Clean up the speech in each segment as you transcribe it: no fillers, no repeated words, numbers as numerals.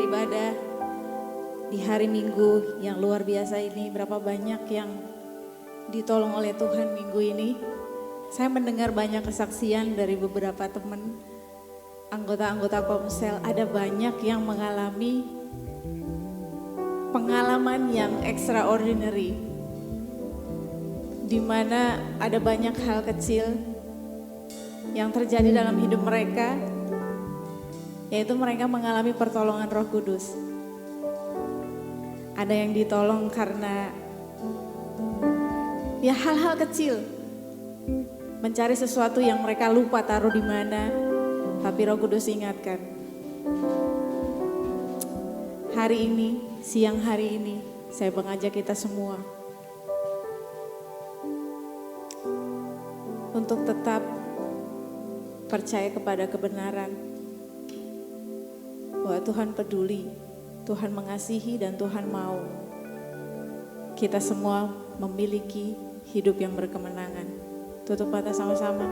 beribadah di hari Minggu yang luar biasa ini. Berapa banyak yang ditolong oleh Tuhan minggu ini. Saya mendengar banyak kesaksian dari beberapa teman anggota-anggota Komsel. Ada banyak yang mengalami pengalaman yang extraordinary, di mana ada banyak hal kecil yang terjadi dalam hidup mereka, yaitu mereka mengalami pertolongan Roh Kudus. Ada yang ditolong karena ya hal-hal kecil, mencari sesuatu yang mereka lupa taruh di mana, tapi Roh Kudus ingatkan. Hari ini, siang hari ini, saya mengajak kita semua untuk tetap percaya kepada kebenaran, bahwa Tuhan peduli, Tuhan mengasihi, dan Tuhan mau kita semua memiliki hidup yang berkemenangan. Tutup mata sama-sama.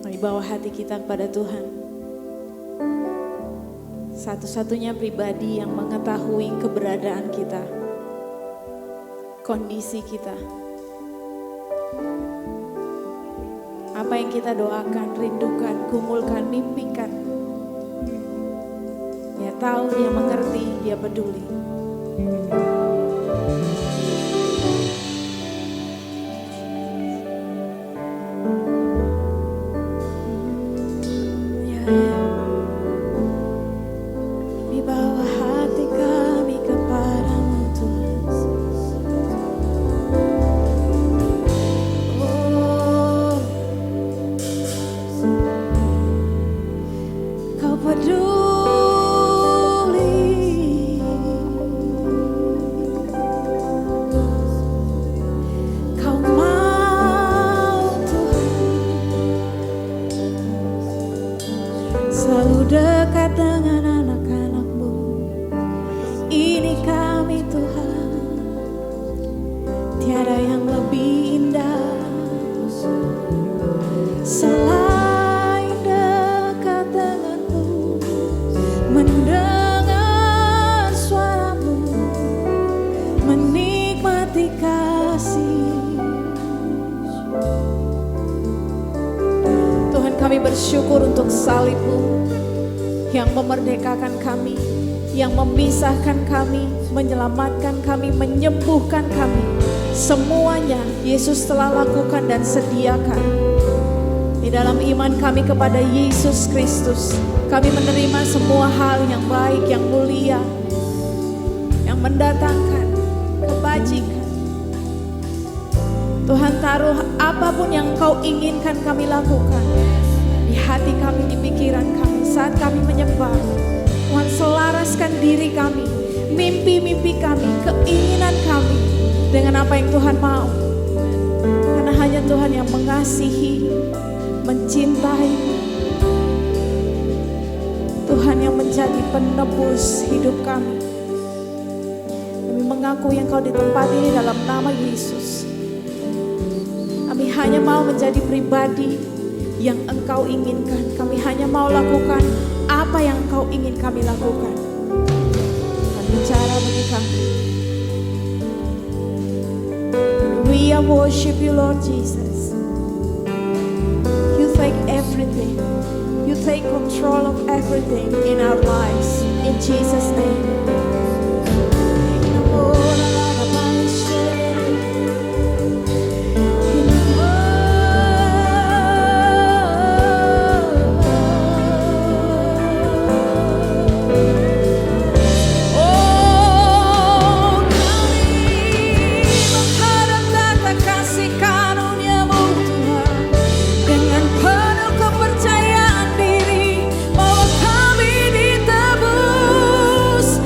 Mari bawa hati kita kepada Tuhan. Satu-satunya pribadi yang mengetahui keberadaan kita, kondisi kita, apa yang kita doakan, rindukan, gumulkan, mimpikan. Dia tahu, dia mengerti, dia peduli. Kami bawa hati kami kepadamu Tuhan. Kau peduli, Kau mau Tuhan selalu dekat dengan anak-anak-Mu. Ini kami Tuhan, tiada yang lebih indah selain dekat dengan-Mu, mendengar suara-Mu, menikmati kasih. Tuhan, kami bersyukur untuk salib-Mu yang memerdekakan kami, yang memisahkan kami, menyelamatkan kami, menyembuhkan kami. Semuanya Yesus telah lakukan dan sediakan. Di dalam iman kami kepada Yesus Kristus, kami menerima semua hal yang baik, yang mulia, yang mendatangkan kebajikan. Tuhan, taruh apapun yang Kau inginkan kami lakukan di hati kami, di pikiran kami saat kami menyembah. Tuhan, selaraskan diri kami, mimpi-mimpi kami, keinginan kami dengan apa yang Tuhan mau. Karena hanya Tuhan yang mengasihi, mencintai, Tuhan yang menjadi penebus hidup kami. Kami mengaku yang Kau di tempat ini dalam nama Yesus. Kami hanya mau menjadi pribadi yang Engkau inginkan. Kami hanya mau lakukan apa yang Engkau ingin kami lakukan. Tuhan, bicara bagi kami. We worship You, Lord Jesus. You take everything. You take control of everything in our lives. In Jesus' name. Kepercayaan diri bahwa kami ditebus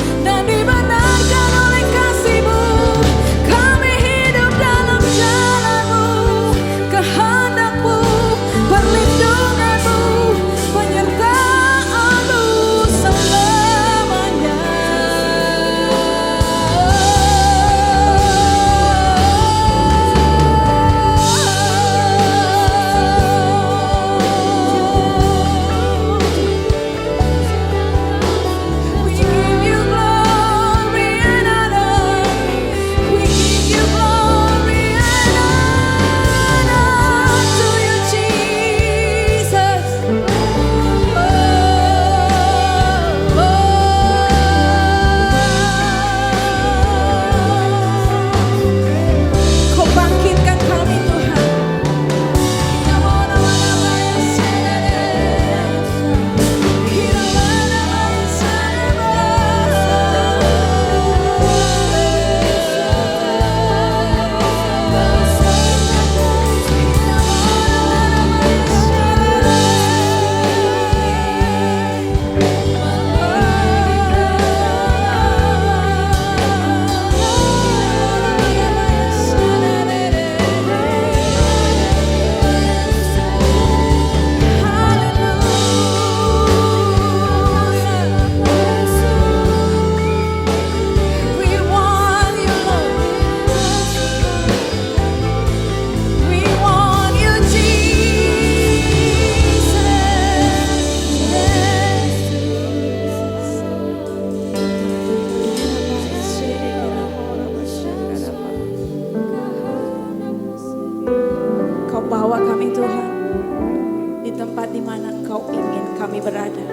di mana Engkau ingin kami berada.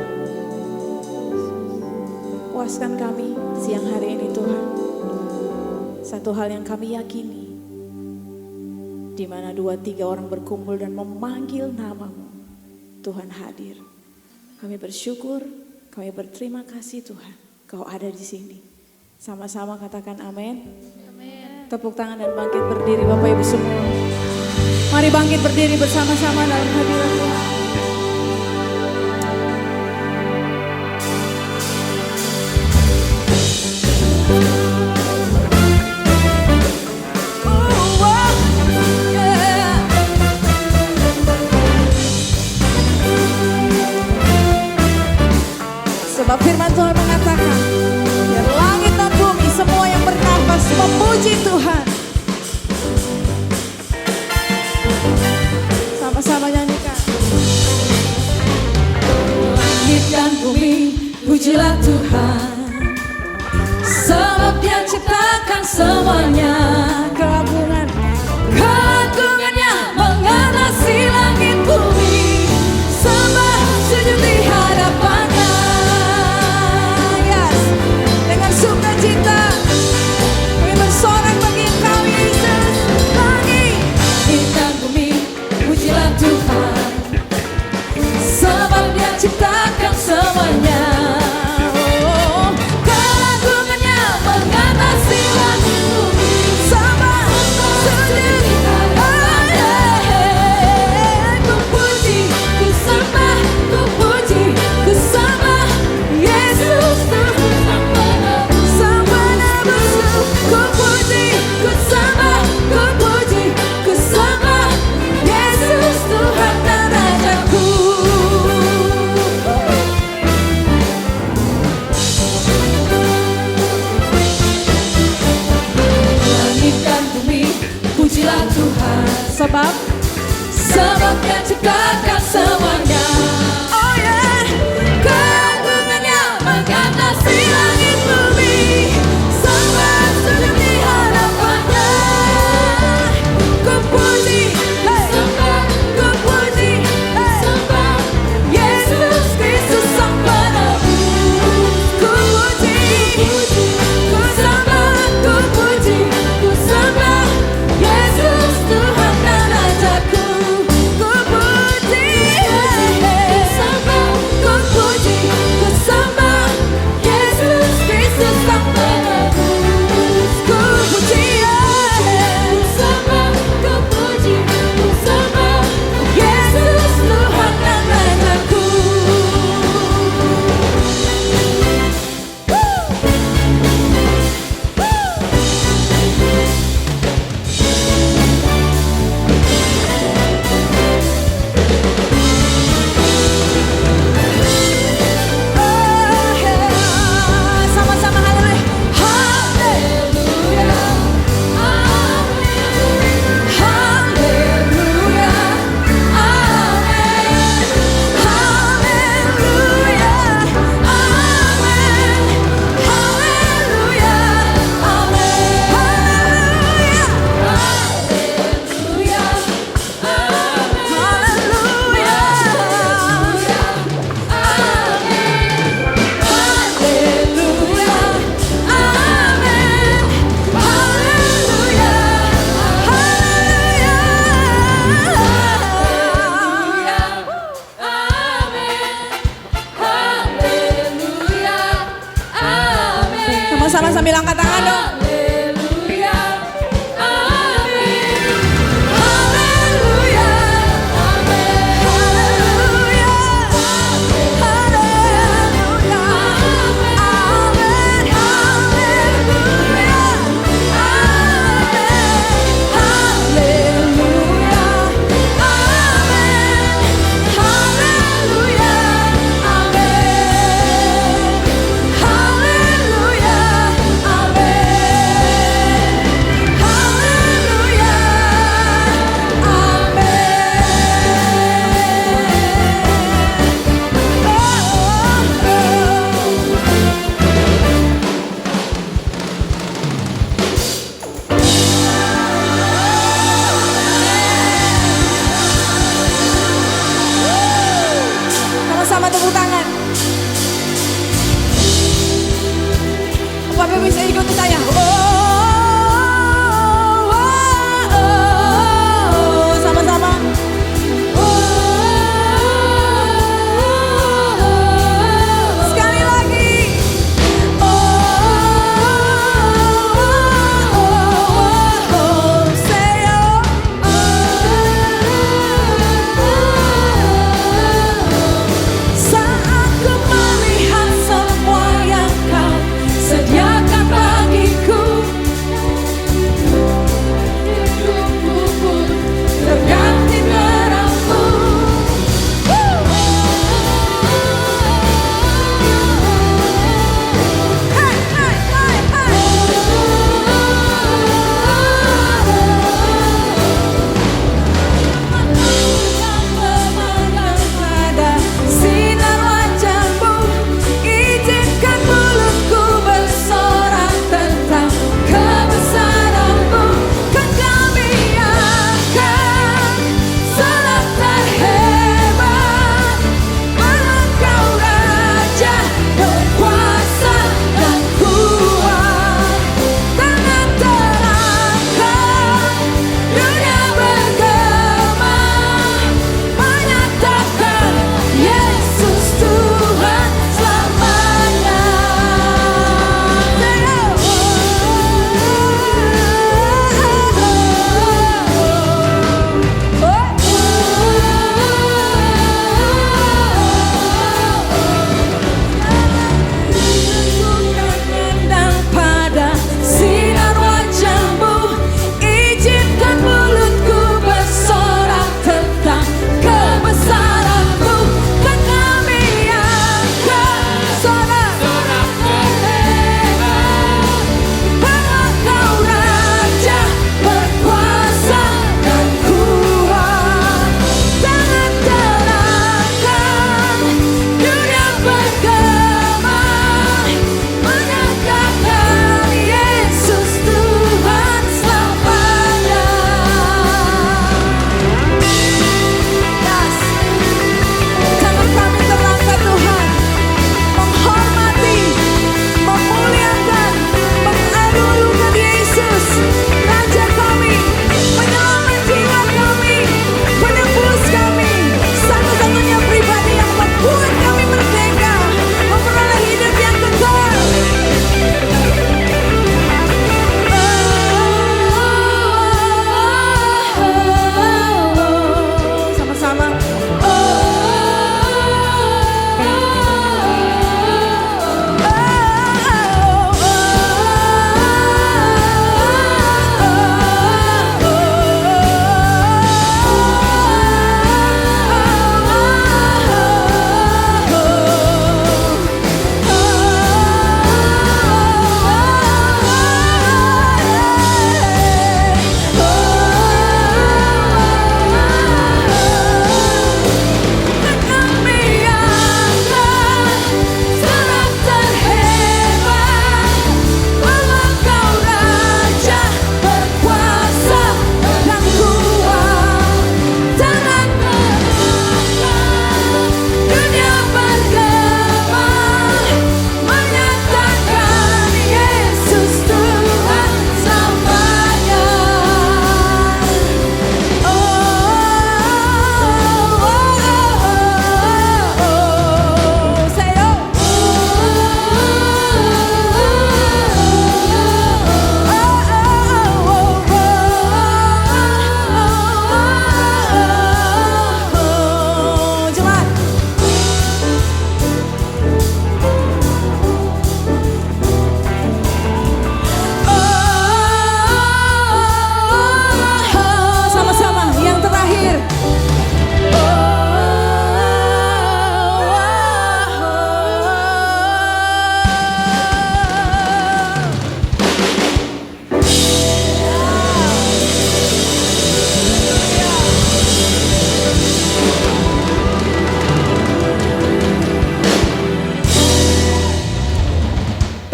Puaskan kami siang hari ini Tuhan. Satu hal yang kami yakini, di mana 2-3 orang berkumpul dan memanggil nama-Mu, Tuhan hadir. Kami bersyukur, kami berterima kasih Tuhan, Kau ada di sini. Sama-sama katakan amin. Tepuk tangan dan bangkit berdiri Bapak Ibu semua. Mari bangkit berdiri bersama-sama dalam hadirat Tuhan. Sebab firman Tuhan mengatakan, biar langit dan bumi semua yang bernafas memuji Tuhan. Sama-sama nyanyikan. Langit dan bumi pujilah Tuhan, sebab Dia ciptakan semuanya. Keagungannya mengatasi langit bumi, sembah sujud di hadapannya. Yes, dengan sukacita kami bersorak bagi Engkau Yesus. Langit dan bumi pujilah Tuhan, sebab Dia ciptakan semuanya. Keagungannya mengatasi langit bumi, sembah sujud di hadapannya. Ku puji, ku sembah, ku puji, ku sembah Yesus Tuhan sampai nebus. Ku puji, ku sembah, ku puji, ku sembah Yesus Tuhan dan Rajaku. Langit dan bumi pujilah Tuhan, sebab Dia ciptakan semuanya. Oh yeah, keagungannya mengatasi langit bumi, sembah sujud di hadapannya. Ku puji, sembah, ku puji, sembah Yesus Kristus Sang Penebus. Ku puji, ku sembah, ku puji, ku sembah Yesus Tuhan dan Rajaku. Ku puji, sembah, ku puji, ku sembah Yesus Kristus Sang Penebus. Ku puji, sembah, ku puji, ku sembah Yesus Tuhan dan Rajaku. Sama-sama haleluya. Haleluya. Amin. Haleluya. Amin. Haleluya. Amin. Haleluya. Amin. Haleluya. Haleluya. Haleluya. Sama-sama sambil angkat tangan dong. Haleluya. Amin. Haleluya. Amin. Haleluya. Haleluya. Amin. Haleluya. Amin. Haleluya. Amin. Haleluya. Amin. Haleluya. Amin.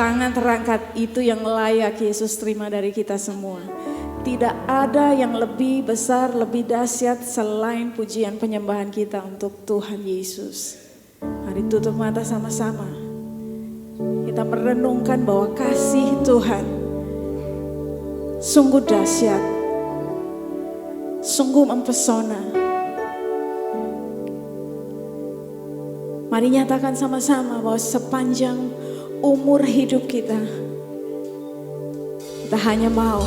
tangan terangkat itu yang layak Yesus terima dari kita semua. Tidak ada yang lebih besar, lebih dahsyat selain pujian penyembahan kita untuk Tuhan Yesus. Mari tutup mata sama-sama. Kita merenungkan bahwa kasih Tuhan sungguh dahsyat, sungguh mempesona. Mari nyatakan sama-sama bahwa sepanjang umur hidup kita hanya mau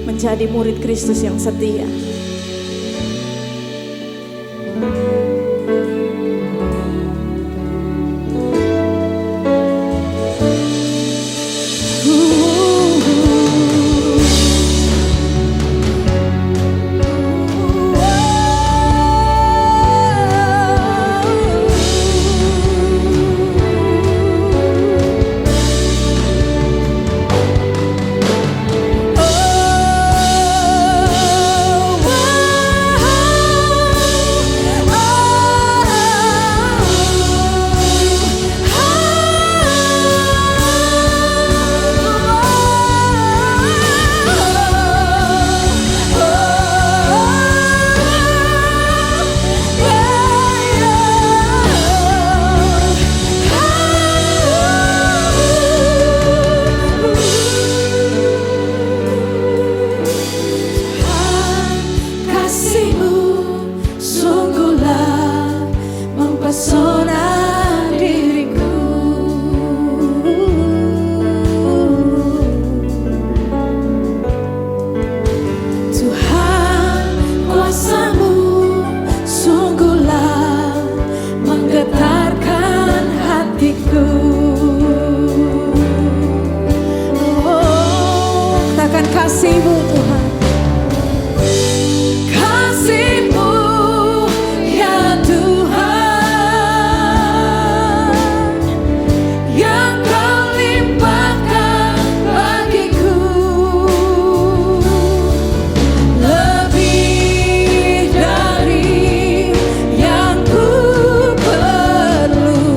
menjadi murid Kristus yang setia. Kasih-Mu Tuhan, kasih-Mu ya Tuhan, yang Kau limpahkan bagiku, lebih dari yang ku perlu.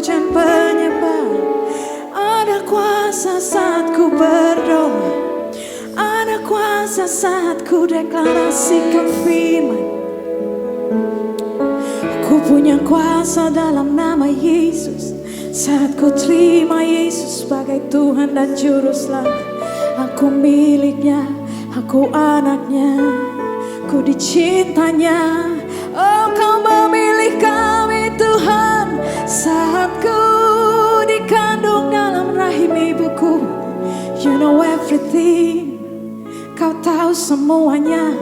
hujan penyembah. Ada kuasa saat ku berdoa, ada kuasa saat ku deklarasikan firman. Ku punya kuasa dalam nama Yesus. Saat ku terima Yesus sebagai Tuhan dan Juru Selamat, aku miliknya, aku anaknya, ku dicintanya. Oh, kau memilih kami Tuhan. Saat ku dikandung dalam rahim ibuku, you know everything. Kau tahu semuanya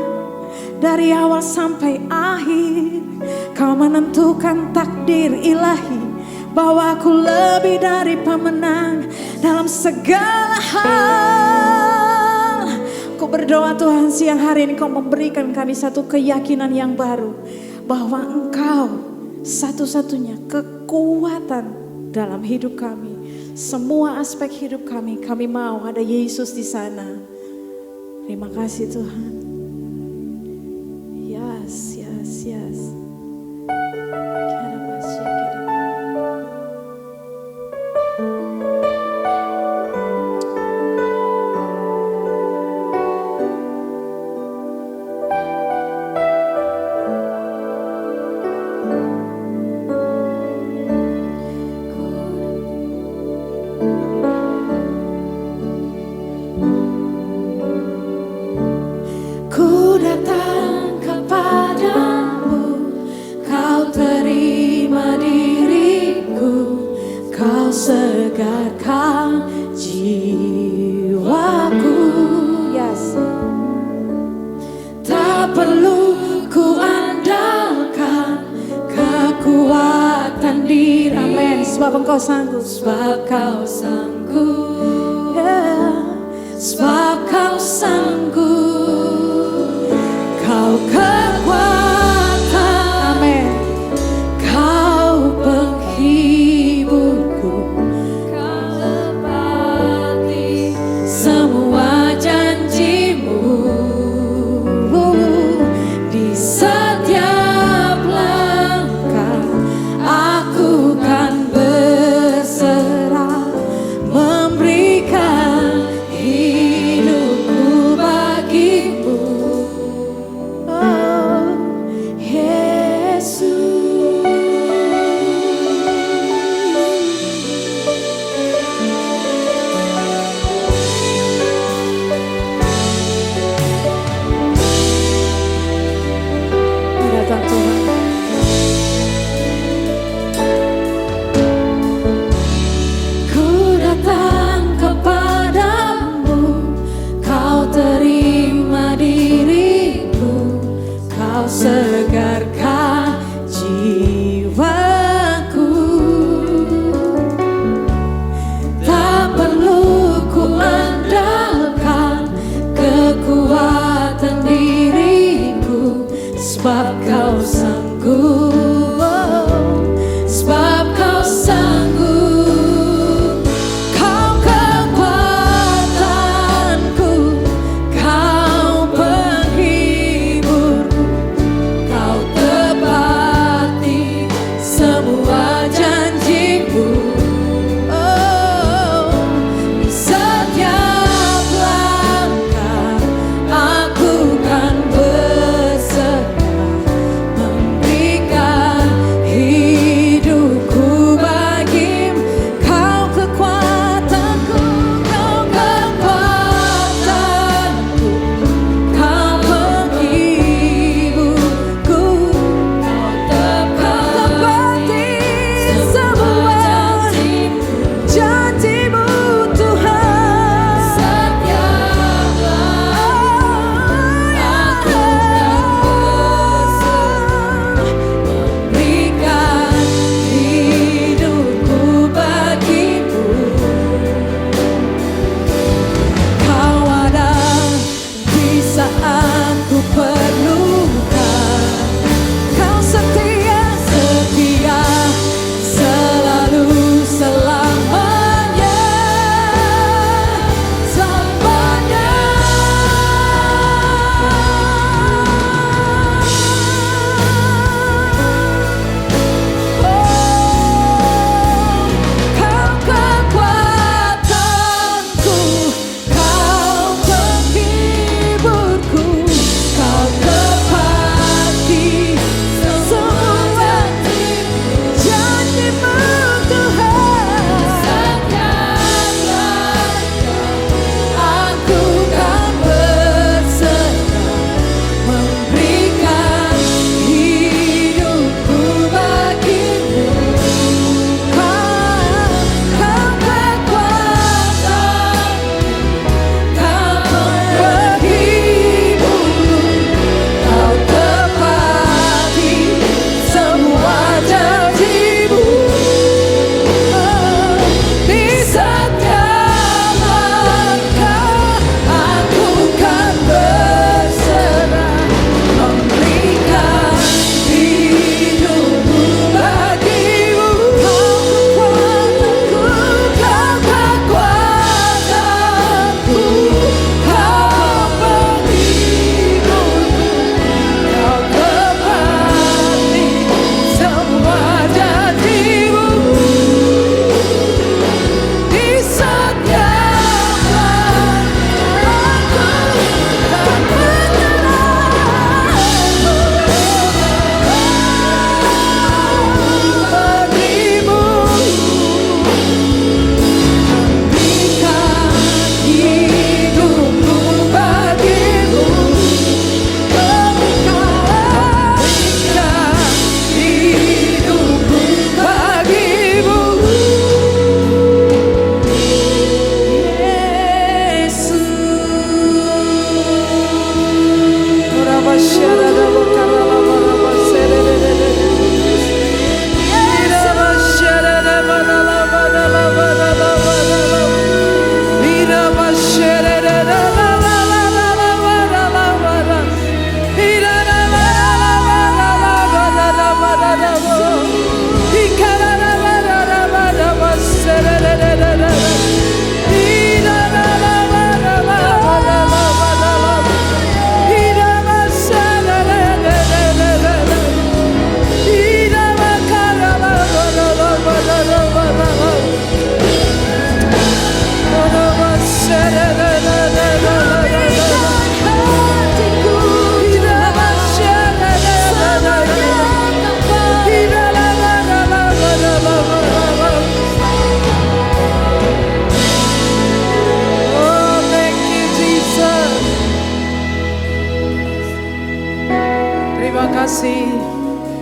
dari awal sampai akhir. Kau menentukan takdir ilahi bahwa aku lebih dari pemenang dalam segala hal. Ku berdoa Tuhan, siang hari ini Kau memberikan kami satu keyakinan yang baru, bahwa Engkau satu-satunya kekuatan dalam hidup kami. Semua aspek hidup kami mau ada Yesus di sana. Terima kasih Tuhan. Yes, yes, yes. Ku datang kepadamu, Kau terima diriku, Kau segarkan jiwaku. Yes. Tak perlu ku andalkan kekuatan diri. Amin. Sebab Engkau sanggup. Sebab Kau sanggup. Yeah. Sebab Kau sanggup. Kau kekuatan, amin. Kau penghiburku, Kau tepati semua janjimu. Di setiap langkah aku kan berserah, memberikan hidupku bagimu. Segarkan jiwaku. Tak perlu ku andalkan kekuatan diriku, sebab Kau sanggup. Sebab Kau sanggup. Kau kekuatanku, Kau penghiburku, Kau tepati semua janjimu. Oh, di setiap langkah aku kan berserah, memberikan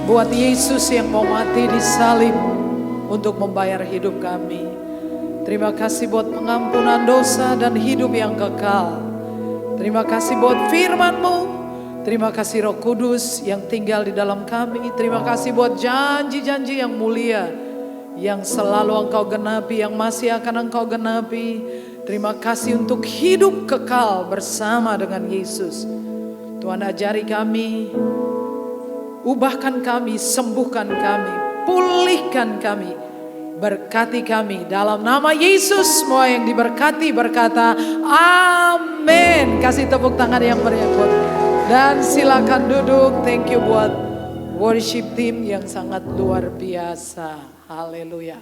buat Yesus yang mau mati di salib untuk membayar hidup kami. Terima kasih buat pengampunan dosa dan hidup yang kekal. Terima kasih buat firman-Mu. Terima kasih Roh Kudus yang tinggal di dalam kami. Terima kasih buat janji-janji yang mulia yang selalu Engkau genapi, yang masih akan Engkau genapi. Terima kasih untuk hidup kekal bersama dengan Yesus. Tuhan, ajari kami, ubahkan kami, sembuhkan kami, pulihkan kami, berkati kami. Dalam nama Yesus semua yang diberkati berkata amin. Kasih tepuk tangan yang meriah buat. Dan silakan duduk. Thank you buat worship team yang sangat luar biasa. Haleluya.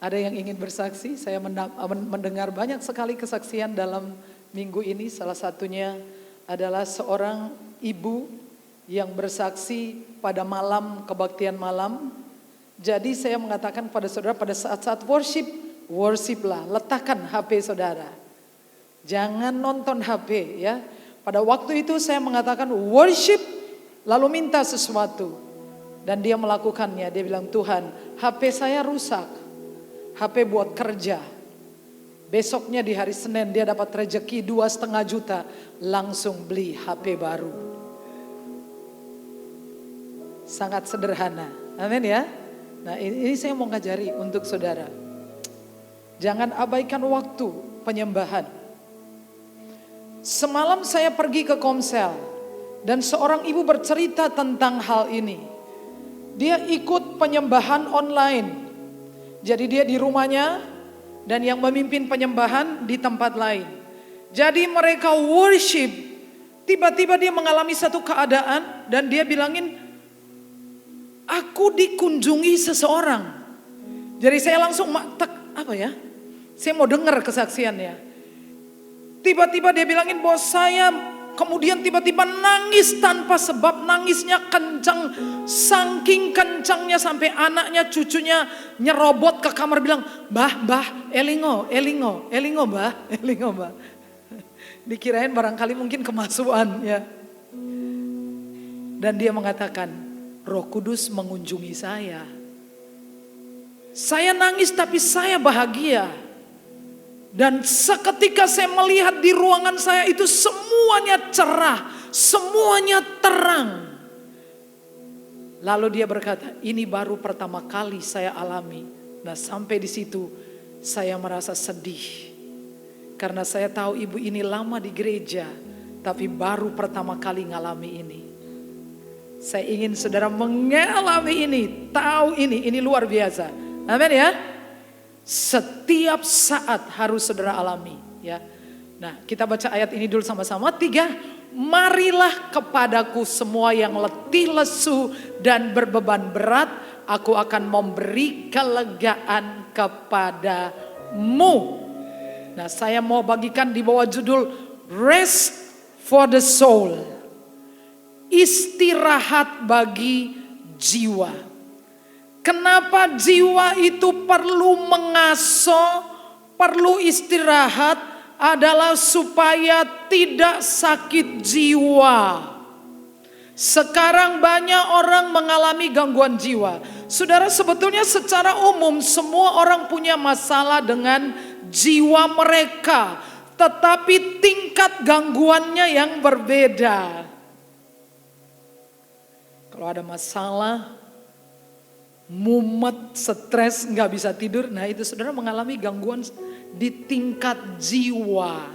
Ada yang ingin bersaksi? Saya mendengar banyak sekali kesaksian dalam minggu ini. Salah satunya adalah seorang ibu yang bersaksi pada malam kebaktian malam. Jadi saya mengatakan pada saudara, pada saat-saat worshiplah, letakkan HP saudara. Jangan nonton HP ya. Pada waktu itu saya mengatakan worship, lalu minta sesuatu. Dan dia melakukannya. Dia bilang, Tuhan, HP saya rusak. HP buat kerja. Besoknya di hari Senin dia dapat rezeki 2,5 juta. Langsung beli HP baru. Sangat sederhana. Amin ya. Nah ini saya mau ngajari untuk saudara. Jangan abaikan waktu penyembahan. Semalam saya pergi ke Komsel dan seorang ibu bercerita tentang hal ini. Dia ikut penyembahan online. Jadi dia di rumahnya dan yang memimpin penyembahan di tempat lain. Jadi mereka worship. Tiba-tiba dia mengalami satu keadaan dan dia bilangin, aku dikunjungi seseorang. Jadi saya langsung saya mau dengar kesaksiannya. Tiba-tiba dia bilangin bahwa saya kemudian tiba-tiba nangis tanpa sebab, nangisnya kencang, saking kencangnya sampai anaknya, cucunya nyerobot ke kamar bilang, Mbah, elingo, Mbah. Dikirain barangkali mungkin kemasukan ya. Dan dia mengatakan, Roh Kudus mengunjungi saya. Saya nangis tapi saya bahagia. Dan seketika saya melihat di ruangan saya itu semuanya cerah, semuanya terang. Lalu dia berkata, ini baru pertama kali saya alami. Nah sampai di situ saya merasa sedih. Karena saya tahu ibu ini lama di gereja, tapi baru pertama kali ngalami ini. Saya ingin saudara mengalami ini, tahu ini luar biasa. Amin ya. Setiap saat harus saudara alami ya. Nah kita baca ayat ini dulu sama-sama. 3, marilah kepadaku semua yang letih lesu dan berbeban berat, aku akan memberi kelegaan kepadamu. Nah saya mau bagikan di bawah judul Rest for the Soul. Istirahat bagi jiwa. Kenapa jiwa itu perlu mengaso, perlu istirahat adalah supaya tidak sakit jiwa. Sekarang banyak orang mengalami gangguan jiwa. Saudara, sebetulnya secara umum semua orang punya masalah dengan jiwa mereka, tetapi tingkat gangguannya yang berbeda. Kalau ada masalah, mumet, stres, gak bisa tidur. Nah itu saudara mengalami gangguan di tingkat jiwa.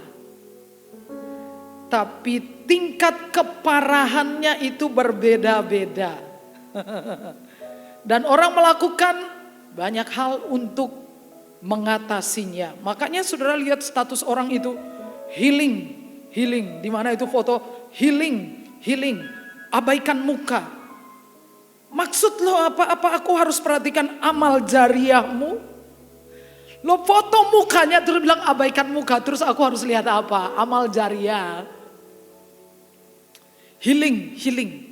Tapi tingkat keparahannya itu berbeda-beda. Dan orang melakukan banyak hal untuk mengatasinya. Makanya saudara lihat status orang itu healing. Di mana itu foto healing. Abaikan muka. Maksud lo apa aku harus perhatikan amal jariahmu? Lo foto mukanya terus bilang abaikan muka, terus aku harus lihat apa? Amal jariah. Healing.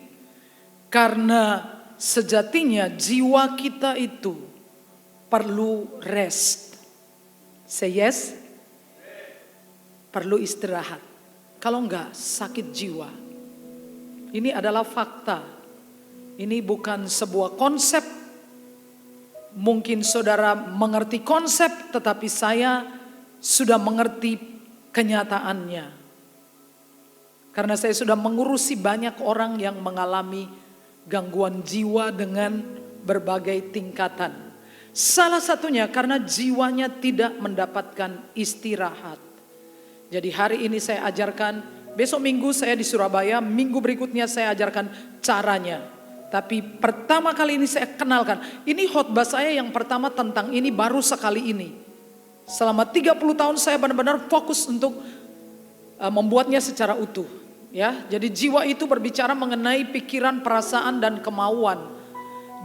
Karena sejatinya jiwa kita itu perlu rest. Say yes. Perlu istirahat. Kalau enggak, sakit jiwa. Ini adalah fakta. Ini bukan sebuah konsep. Mungkin saudara mengerti konsep, tetapi saya sudah mengerti kenyataannya. Karena saya sudah mengurusi banyak orang yang mengalami gangguan jiwa dengan berbagai tingkatan. Salah satunya karena jiwanya tidak mendapatkan istirahat. Jadi hari ini saya ajarkan, besok minggu saya di Surabaya, minggu berikutnya saya ajarkan caranya. Tapi pertama kali ini saya kenalkan, ini khotbah saya yang pertama tentang ini baru sekali ini. Selama 30 tahun saya benar-benar fokus untuk membuatnya secara utuh. Ya, jadi jiwa itu berbicara mengenai pikiran, perasaan, dan kemauan.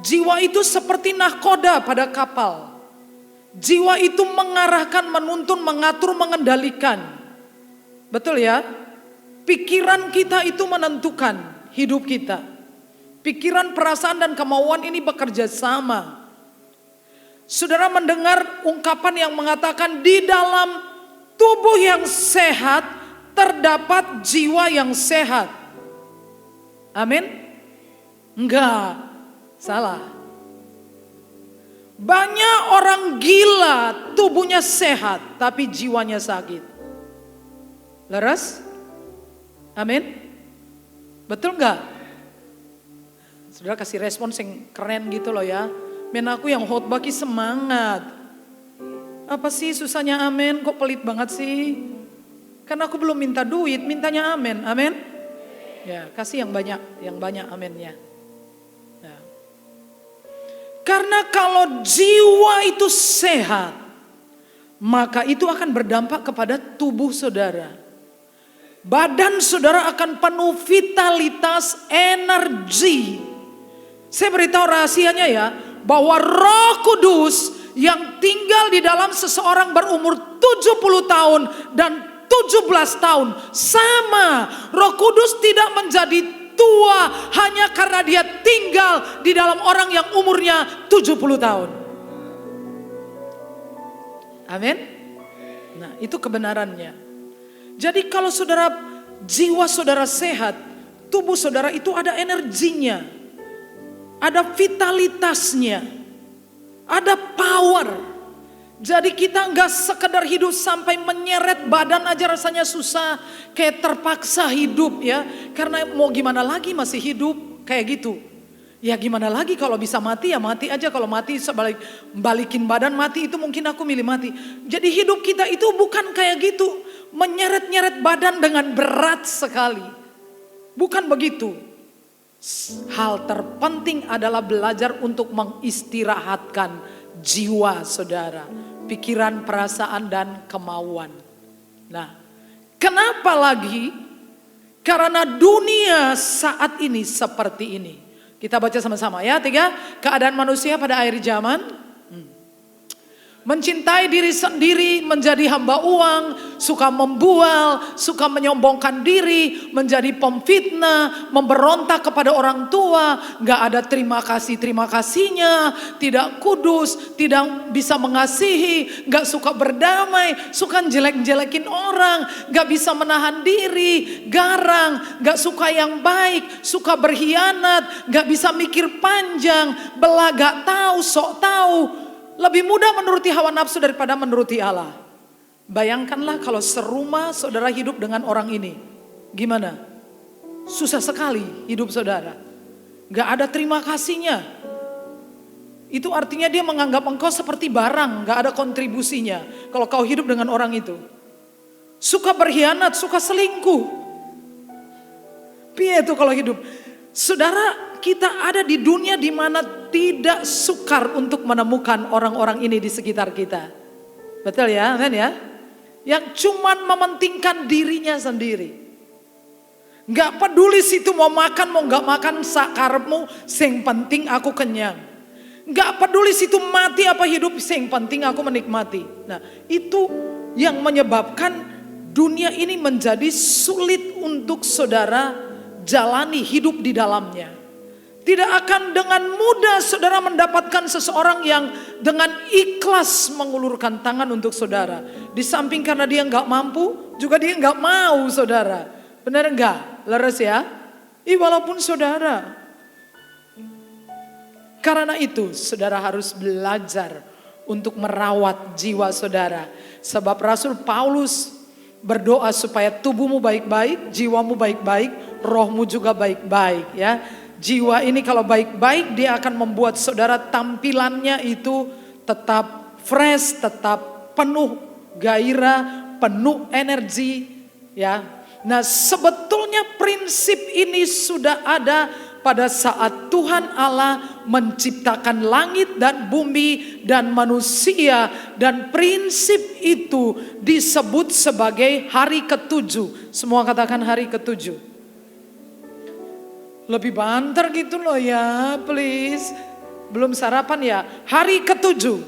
Jiwa itu seperti nahkoda pada kapal. Jiwa itu mengarahkan, menuntun, mengatur, mengendalikan. Betul ya? Pikiran kita itu menentukan hidup kita. Pikiran, perasaan, dan kemauan ini bekerja sama. Saudara mendengar ungkapan yang mengatakan di dalam tubuh yang sehat terdapat jiwa yang sehat. Amin? Enggak, salah. Banyak orang gila tubuhnya sehat tapi jiwanya sakit. Leres? Amin? Betul enggak? Saudara kasih respons yang keren gitu loh ya. Men aku yang khotbah ki semangat. Apa sih susahnya amin? Kok pelit banget sih? Karena aku belum minta duit, mintanya amin. Amin? Ya, kasih yang banyak aminnya. Ya. Karena kalau jiwa itu sehat, maka itu akan berdampak kepada tubuh saudara. Badan saudara akan penuh vitalitas, energi. Saya beritahu rahasianya ya, bahwa Roh Kudus yang tinggal di dalam seseorang berumur 70 tahun dan 17 tahun sama. Roh Kudus tidak menjadi tua hanya karena dia tinggal di dalam orang yang umurnya 70 tahun. Amin. Nah, itu kebenarannya. Jadi kalau saudara, jiwa saudara sehat, tubuh saudara itu ada energinya, ada vitalitasnya, ada power. Jadi kita nggak sekedar hidup sampai menyeret badan aja rasanya susah, kayak terpaksa hidup ya. Karena mau gimana lagi masih hidup kayak gitu. Ya gimana lagi kalau bisa mati ya mati aja. Kalau mati balikin badan mati itu mungkin aku milih mati. Jadi hidup kita itu bukan kayak gitu, menyeret-nyeret badan dengan berat sekali. Bukan begitu. Hal terpenting adalah belajar untuk mengistirahatkan jiwa saudara, pikiran, perasaan, dan kemauan. Nah, kenapa lagi? Karena dunia saat ini seperti ini. Kita baca sama-sama ya. 3, keadaan manusia pada akhir zaman. Mencintai diri sendiri, menjadi hamba uang, suka membual, suka menyombongkan diri, menjadi pemfitnah, memberontak kepada orang tua, gak ada terima kasihnya, tidak kudus, tidak bisa mengasihi, gak suka berdamai, suka jelek-jelekin orang, gak bisa menahan diri, garang, gak suka yang baik, suka berkhianat, gak bisa mikir panjang, belagak tahu, sok tahu. Lebih mudah menuruti hawa nafsu daripada menuruti Allah. Bayangkanlah kalau serumah saudara hidup dengan orang ini. Gimana? Susah sekali hidup saudara. Gak ada terima kasihnya. Itu artinya dia menganggap engkau seperti barang. Gak ada kontribusinya. Kalau kau hidup dengan orang itu. Suka berkhianat, suka selingkuh. Piye itu kalau hidup? Saudara, kita ada di dunia di mana tidak sukar untuk menemukan orang-orang ini di sekitar kita. Betul ya, amen ya? Yang cuman mementingkan dirinya sendiri. Gak peduli situ mau makan mau gak makan sakarepmu, sing penting aku kenyang. Gak peduli situ mati apa hidup, sing penting aku menikmati. Nah, itu yang menyebabkan dunia ini menjadi sulit untuk saudara jalani hidup di dalamnya. Tidak akan dengan mudah saudara mendapatkan seseorang yang dengan ikhlas mengulurkan tangan untuk saudara. Di samping karena dia nggak mampu, juga dia nggak mau saudara. Benar enggak? Leres ya? Walaupun saudara. Karena itu saudara harus belajar untuk merawat jiwa saudara. Sebab Rasul Paulus berdoa supaya tubuhmu baik-baik, jiwamu baik-baik, rohmu juga baik-baik ya. Jiwa ini kalau baik-baik dia akan membuat saudara tampilannya itu tetap fresh, tetap penuh gairah, penuh energi ya. Nah, sebetulnya prinsip ini sudah ada pada saat Tuhan Allah menciptakan langit dan bumi dan manusia, dan prinsip itu disebut sebagai hari ketujuh. Semua katakan hari ketujuh. Lebih banter gitu loh ya, please. Belum sarapan ya. Hari ketujuh.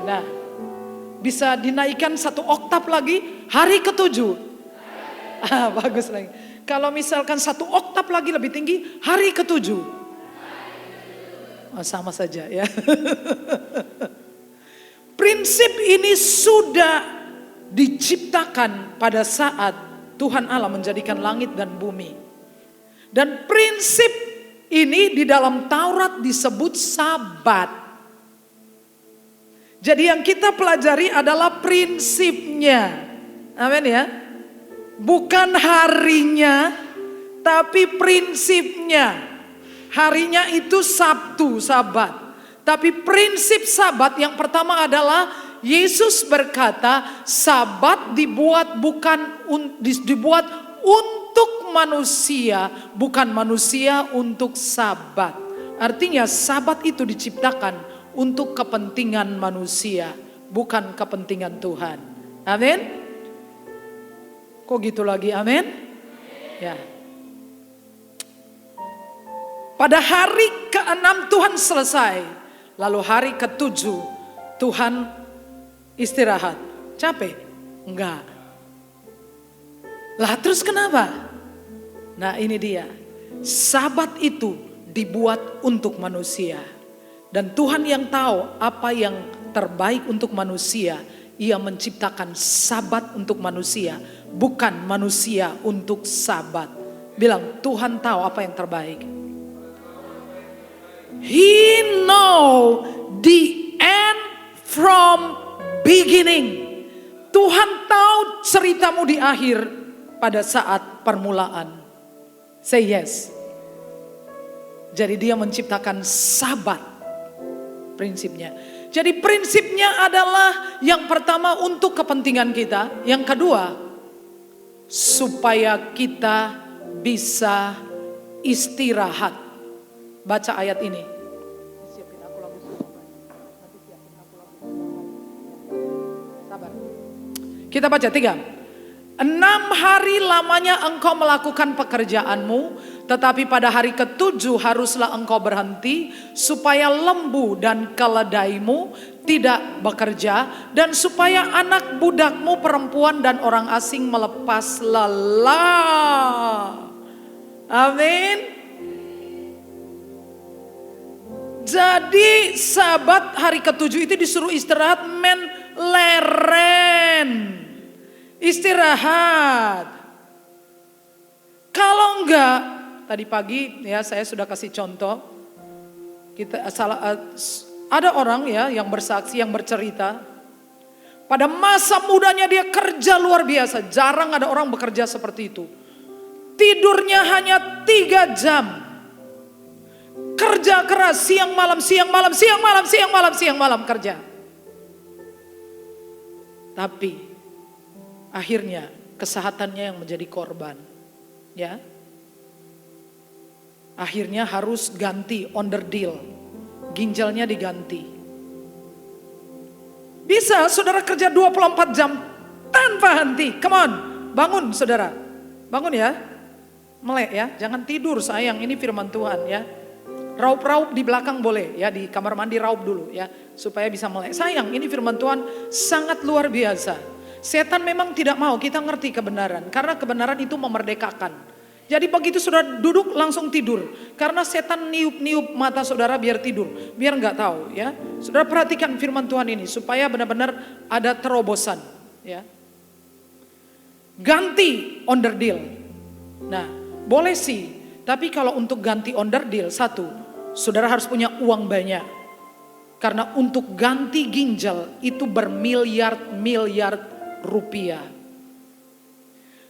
Nah, bisa dinaikkan 1 oktav lagi. Hari ketujuh. Bagus lagi. Kalau misalkan 1 oktav lagi lebih tinggi, hari ketujuh. Sama saja ya. Prinsip ini sudah diciptakan pada saat Tuhan Allah menjadikan langit dan bumi. Dan prinsip ini di dalam Taurat disebut Sabat. Jadi yang kita pelajari adalah prinsipnya. Amin ya. Bukan harinya, tapi prinsipnya. Harinya itu Sabtu, Sabat. Tapi prinsip Sabat yang pertama adalah Yesus berkata, Sabat dibuat untuk manusia, bukan manusia untuk Sabat. Artinya Sabat itu diciptakan untuk kepentingan manusia, bukan kepentingan Tuhan. Amin. Kok gitu lagi, amin? Ya. Pada hari ke-6 Tuhan selesai. Lalu hari ke-7 Tuhan istirahat. Capek? Enggak. Lah terus kenapa? Nah ini dia. Sabat itu dibuat untuk manusia. Dan Tuhan yang tahu apa yang terbaik untuk manusia. Ia menciptakan Sabat untuk manusia. Bukan manusia untuk Sabat. Bilang, Tuhan tahu apa yang terbaik. He know the end from beginning. Tuhan tahu ceritamu di akhir pada saat permulaan. Say yes. Jadi dia menciptakan Sabat. Prinsipnya. Jadi prinsipnya adalah yang pertama untuk kepentingan kita. Yang kedua, supaya kita bisa istirahat. Baca ayat ini. Sabar. Kita baca 3. 6 hari lamanya engkau melakukan pekerjaanmu, tetapi pada hari ke-7 haruslah engkau berhenti, supaya lembu dan keledaimu tidak bekerja, dan supaya anak budakmu perempuan dan orang asing melepas lelah. Amin. Jadi Sabat hari ke-7 itu disuruh istirahat, leren. Istirahat. Kalau enggak, tadi pagi ya saya sudah kasih contoh. Ada orang ya yang bersaksi, yang bercerita. Pada masa mudanya dia kerja luar biasa. Jarang ada orang bekerja seperti itu. Tidurnya hanya 3 jam. Kerja keras siang malam kerja. Tapi akhirnya kesehatannya yang menjadi korban. Ya. Akhirnya harus ganti underdeal. Ginjalnya diganti. Bisa saudara kerja 24 jam tanpa henti. Come on, bangun saudara. Bangun ya. Melek ya, jangan tidur sayang, ini firman Tuhan ya. Raup-raup di belakang boleh ya, di kamar mandi raup dulu ya, supaya bisa melek. Sayang, ini firman Tuhan sangat luar biasa. Setan memang tidak mau kita ngerti kebenaran, karena kebenaran itu memerdekakan. Jadi begitu saudara duduk langsung tidur, karena setan niup-niup mata saudara biar tidur, biar nggak tahu ya. Saudara perhatikan firman Tuhan ini supaya benar-benar ada terobosan ya. ganti onderdil. Nah, boleh sih, tapi kalau untuk ganti onderdil, satu, saudara harus punya uang banyak. Karena untuk ganti ginjal itu bermiliar-miliar rupiah.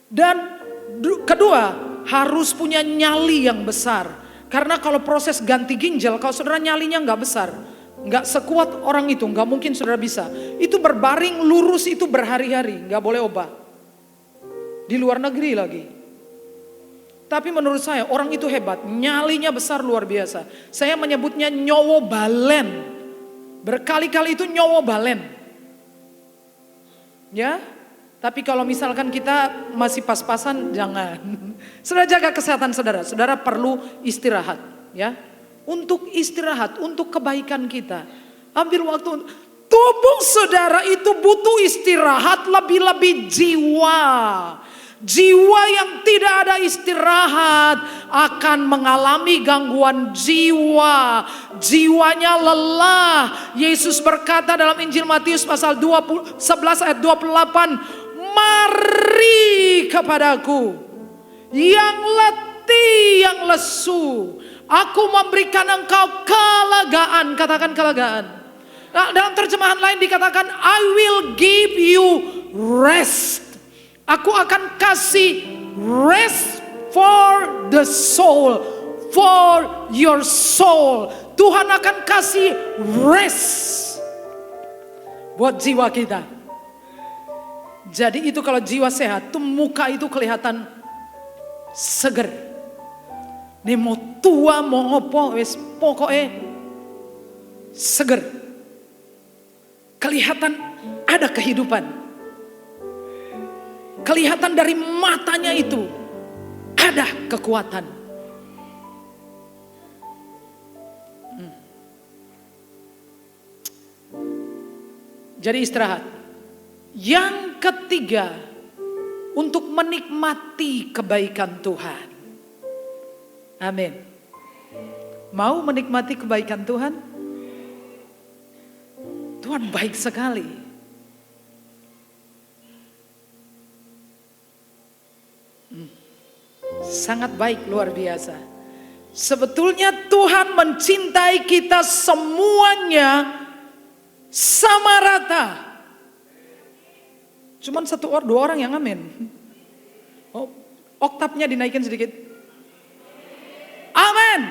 Dan kedua, harus punya nyali yang besar. Karena kalau proses ganti ginjal, kalau saudara nyalinya nggak besar, nggak sekuat orang itu, nggak mungkin saudara bisa. Itu berbaring lurus itu berhari-hari, nggak boleh obat. Di luar negeri lagi. Tapi menurut saya orang itu hebat, nyalinya besar luar biasa. Saya menyebutnya nyowo balen. Berkali-kali itu nyowo balen. Ya, tapi kalau misalkan kita masih pas-pasan, jangan. Saudara jaga kesehatan saudara. Saudara perlu istirahat, ya. Untuk istirahat, untuk kebaikan kita. Ambil waktu. Tubuh saudara itu butuh istirahat, lebih-lebih jiwa. Jiwa yang tidak ada istirahat akan mengalami gangguan jiwa. Jiwanya lelah. Yesus berkata dalam Injil Matius pasal 11 ayat 28. Mari kepadaku yang letih, yang lesu. Aku memberikan engkau kelegaan. Katakan kelegaan. Nah, dalam terjemahan lain dikatakan I will give you rest. Aku akan kasih rest for the soul, for your soul. Tuhan akan kasih rest buat jiwa kita. Jadi itu kalau jiwa sehat, tuh muka itu kelihatan seger. Nih mau tua mau opo, wes pokoknya seger. Kelihatan ada kehidupan. Kelihatan dari matanya itu ada kekuatan. Jadi istirahat. Yang ketiga, untuk menikmati kebaikan Tuhan. Amin. Mau menikmati kebaikan Tuhan? Tuhan baik sekali. Sangat baik, luar biasa. Sebetulnya Tuhan mencintai kita semuanya sama rata. Cuman dua orang yang amin. Oh, oktapnya dinaikin sedikit. Amin.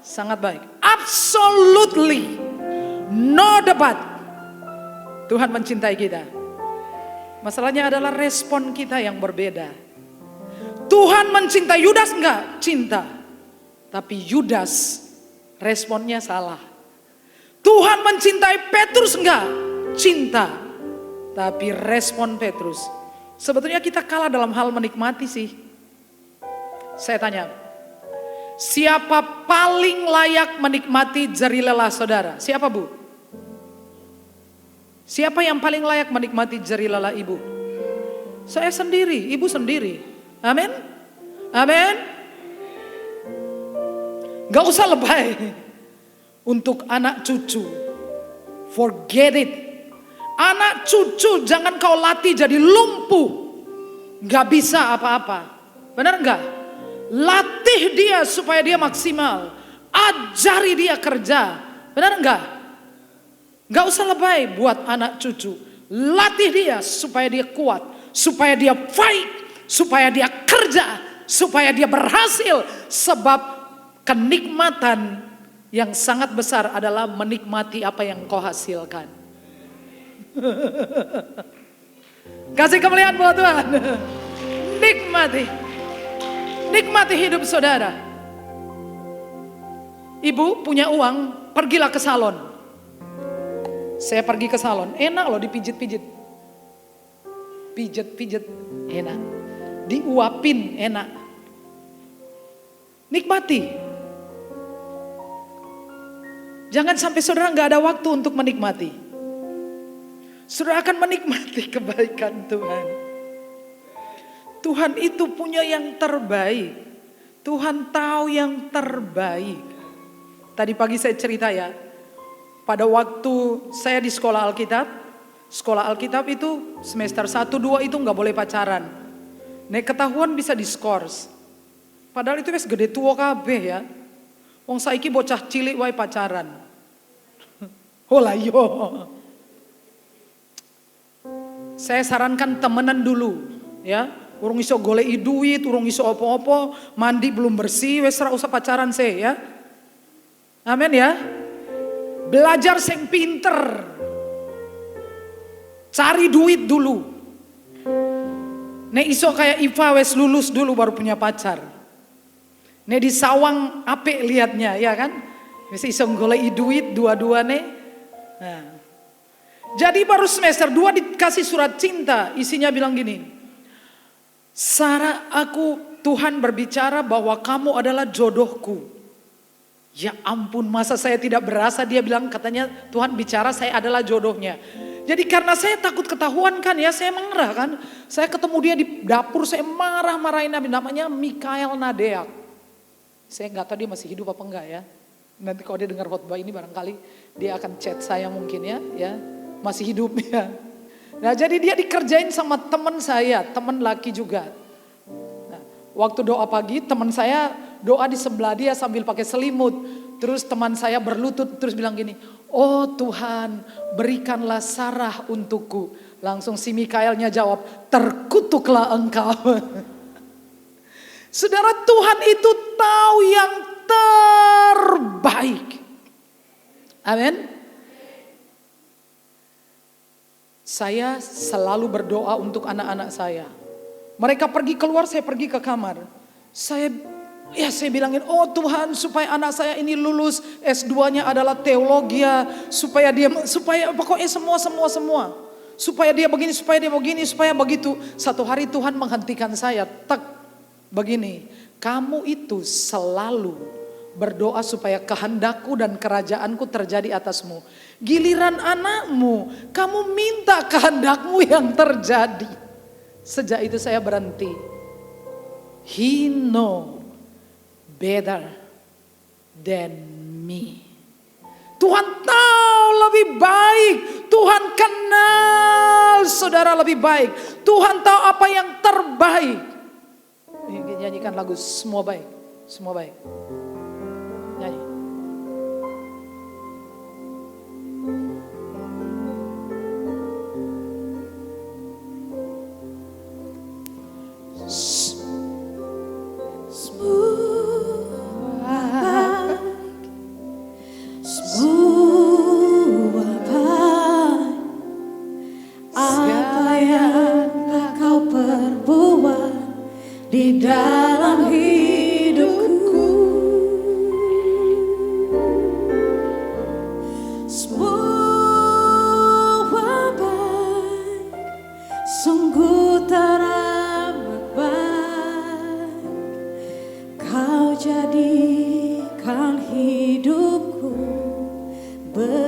Sangat baik. Absolutely no debat. Tuhan mencintai kita. Masalahnya adalah respon kita yang berbeda. Tuhan mencintai Yudas enggak? Cinta. Tapi Yudas responnya salah. Tuhan mencintai Petrus enggak? Cinta. Tapi respon Petrus. Sebetulnya kita kalah dalam hal menikmati sih. Saya tanya. Siapa paling layak menikmati jeri lelah saudara? Siapa bu? Siapa yang paling layak menikmati jeri lelah ibu? Saya sendiri, ibu sendiri. Amin. Amin. Gak usah lebay. Untuk anak cucu, forget it. Anak cucu jangan kau latih jadi lumpuh. Gak bisa apa-apa. Benar gak? Latih dia supaya dia maksimal. Ajari dia kerja. Benar gak? Gak usah lebay buat anak cucu. Latih dia supaya dia kuat. Supaya dia fight. Supaya dia kerja, supaya dia berhasil. Sebab kenikmatan yang sangat besar adalah menikmati apa yang kau hasilkan. Kasih kemuliaan buat Tuhan. Nikmati. Nikmati hidup saudara. Ibu punya uang, pergilah ke salon. Saya pergi ke salon, enak loh dipijit-pijit. Pijet-pijet, enak. Diuapin enak. Nikmati. Jangan sampai saudara gak ada waktu untuk menikmati. Saudara akan menikmati kebaikan Tuhan. Tuhan itu punya yang terbaik. Tuhan tahu yang terbaik. Tadi pagi saya cerita ya. Pada waktu saya di sekolah Alkitab. Sekolah Alkitab itu semester 1-2 itu nggak boleh pacaran. Nek ketahuan bisa diskors. Padahal itu wes gede tua kabeh ya. Wong saiki bocah cilik wae pacaran. Oh lah yo. Saya sarankan temenan dulu ya. Urung iso goleki duit, urung iso opo-opo, mandi belum bersih, wes ora usah pacaran se ya. Amin ya. Belajar sing pinter. Cari duit dulu. Nek iso kayak Iva wes lulus dulu baru punya pacar. Nek di sawang apik liatnya ya kan. Wes iso goleki duit dua-duane. Nah. Jadi baru semester 2 dikasih surat cinta, isinya bilang gini. Sarah, Tuhan berbicara bahwa kamu adalah jodohku. Ya ampun, masa saya tidak berasa, dia bilang katanya Tuhan bicara saya adalah jodohnya. Jadi karena saya takut ketahuan kan ya, saya mengerah kan. Saya ketemu dia di dapur, saya marah-marahin namanya Mikael Nadeak. Saya nggak tahu dia masih hidup apa enggak ya. Nanti kalau dia dengar khotbah ini barangkali dia akan chat saya mungkin ya masih hidup ya. Nah jadi dia dikerjain sama teman saya, teman laki juga. Nah, waktu doa pagi teman saya doa di sebelah dia sambil pakai selimut. Terus teman saya berlutut terus bilang gini, oh Tuhan berikanlah Sarah untukku. Langsung si Mikaelnya jawab, terkutuklah engkau. Saudara, Tuhan itu tahu yang terbaik. Amin. Saya selalu berdoa untuk anak-anak saya. Mereka pergi keluar, saya pergi ke kamar. Saya bilangin, oh Tuhan supaya anak saya ini lulus S2-nya adalah teologi, supaya pokoknya semua. Supaya dia begini, supaya begitu. Satu hari Tuhan menghentikan saya, begini, kamu itu selalu berdoa supaya kehendakku dan kerajaanku terjadi atasmu. Giliran anakmu, kamu minta kehendakmu yang terjadi. Sejak itu saya berhenti. He know better than me. Tuhan tahu lebih baik. Tuhan kenal saudara lebih baik. Tuhan tahu apa yang terbaik. Nyanyikan lagu semua baik. Semua baik. Nyanyi. Apa yang kau perbuat di dalam hidupku, semua baik, sungguh teramat baik. Kau jadikan hidupku berarti.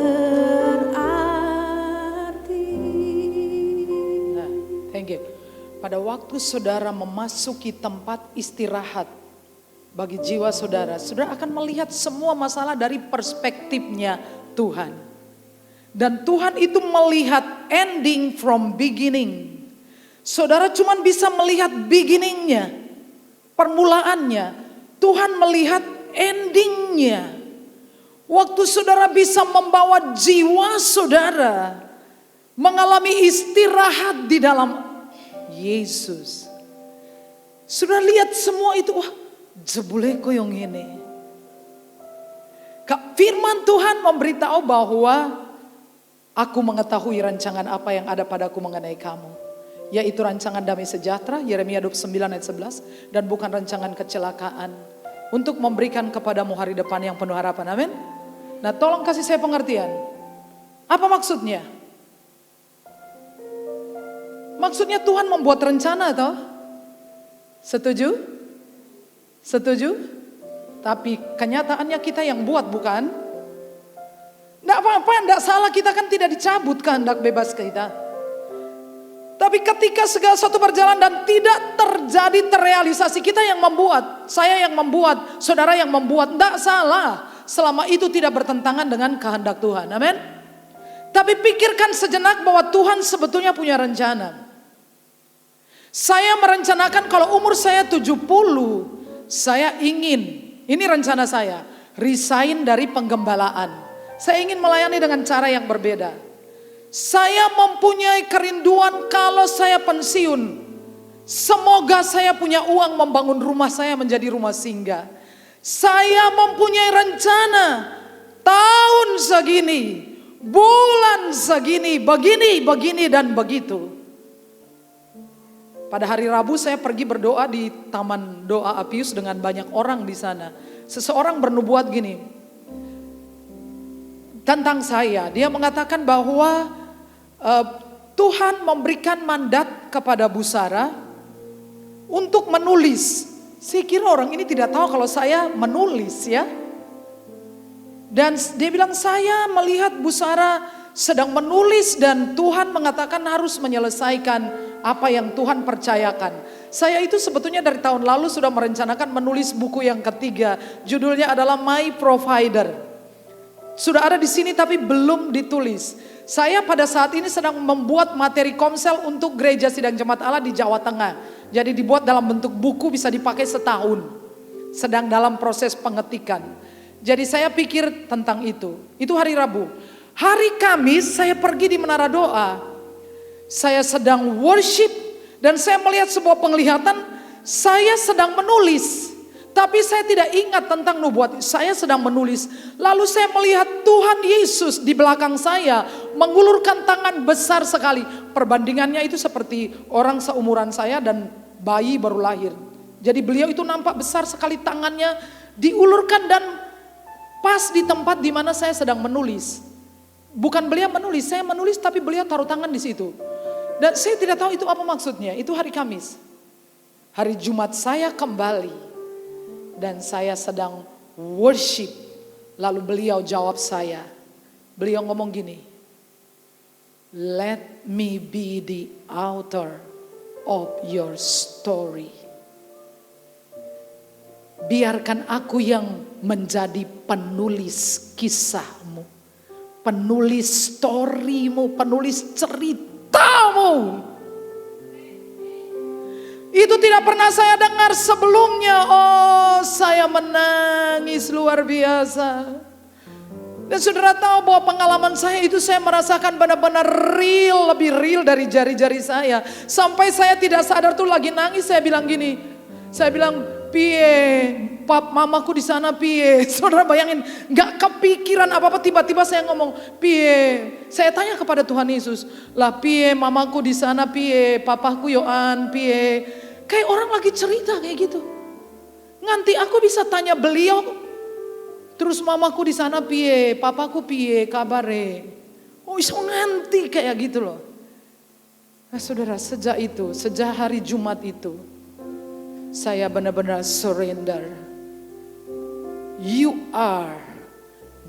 Nah, thank you. Pada waktu saudara memasuki tempat istirahat bagi jiwa saudara, saudara akan melihat semua masalah dari perspektifnya Tuhan. Dan Tuhan itu melihat ending from beginning. Saudara cuma bisa melihat beginningnya, permulaannya. Tuhan melihat endingnya. Waktu saudara bisa membawa jiwa saudara mengalami istirahat di dalam Yesus. Sudah lihat semua itu, wah jebule koyong ini. Firman Tuhan memberitahu bahwa aku mengetahui rancangan apa yang ada padaku mengenai kamu. Yaitu rancangan damai sejahtera, Yeremia 29 ayat 11. Dan bukan rancangan kecelakaan. Untuk memberikan kepadamu hari depan yang penuh harapan, amin. Nah tolong kasih saya pengertian. Apa maksudnya? Maksudnya Tuhan membuat rencana toh? Setuju? Setuju? Tapi kenyataannya kita yang buat bukan? Tidak apa-apa, tidak salah, kita kan tidak dicabut kehendak bebas kita. Tapi ketika segala sesuatu berjalan dan tidak terjadi terrealisasi, kita yang membuat, saya yang membuat, saudara yang membuat, tidak salah. Selama itu tidak bertentangan dengan kehendak Tuhan, amin. Tapi pikirkan sejenak bahwa Tuhan sebetulnya punya rencana. Saya merencanakan kalau umur saya 70, saya ingin, ini rencana saya, resign dari penggembalaan. Saya ingin melayani dengan cara yang berbeda. Saya mempunyai kerinduan kalau saya pensiun, semoga saya punya uang membangun rumah saya menjadi rumah singgah. Saya mempunyai rencana tahun segini, bulan segini, begini dan begitu. Pada hari Rabu saya pergi berdoa di Taman Doa Apius dengan banyak orang di sana. Seseorang bernubuat gini tentang saya. Dia mengatakan bahwa Tuhan memberikan mandat kepada Bu Sarah untuk menulis. Saya kira orang ini tidak tahu kalau saya menulis ya. Dan dia bilang saya melihat Bu Sarah sedang menulis dan Tuhan mengatakan harus menyelesaikan apa yang Tuhan percayakan. Saya itu sebetulnya dari tahun lalu sudah merencanakan menulis buku yang ketiga. Judulnya adalah My Provider. Sudah ada di sini tapi belum ditulis. Saya pada saat ini sedang membuat materi komsel untuk Gereja Sidang Jemaat Allah di Jawa Tengah. Jadi dibuat dalam bentuk buku, bisa dipakai setahun. Sedang dalam proses pengetikan. Jadi saya pikir tentang itu. Itu hari Rabu. Hari Kamis saya pergi di Menara Doa. Saya sedang worship dan saya melihat sebuah penglihatan, saya sedang menulis. Tapi saya tidak ingat tentang nubuat, saya sedang menulis. Lalu saya melihat Tuhan Yesus di belakang saya mengulurkan tangan besar sekali. Perbandingannya itu seperti orang seumuran saya dan bayi baru lahir. Jadi beliau itu nampak besar sekali tangannya diulurkan dan pas di tempat di mana saya sedang menulis. Bukan beliau menulis, saya menulis tapi beliau taruh tangan di situ. Dan saya tidak tahu itu apa maksudnya, itu hari Kamis. Hari Jumat saya kembali dan saya sedang worship. Lalu beliau jawab saya, beliau ngomong gini, let me be the author of your story. Biarkan aku yang menjadi penulis kisahmu. Penulis storymu, penulis ceritamu. Itu tidak pernah saya dengar sebelumnya. Oh, saya menangis luar biasa. Dan saudara tahu bahwa pengalaman saya itu saya merasakan benar-benar real, lebih real dari jari-jari saya. Sampai saya tidak sadar tuh lagi nangis, saya bilang gini. Saya bilang, piye, mamaku di sana piye. Saudara bayangin, gak kepikiran apa-apa, tiba-tiba saya ngomong, piye. Saya tanya kepada Tuhan Yesus, lah piye mamaku di sana piye, papaku yoan piye. Kayak orang lagi cerita kayak gitu. Nganti aku bisa tanya beliau, terus mamaku di sana piye, papaku piye, kabare. Oh iso nganti kayak gitu loh. Nah saudara, sejak itu, sejak hari Jumat itu, saya benar-benar surrender. You are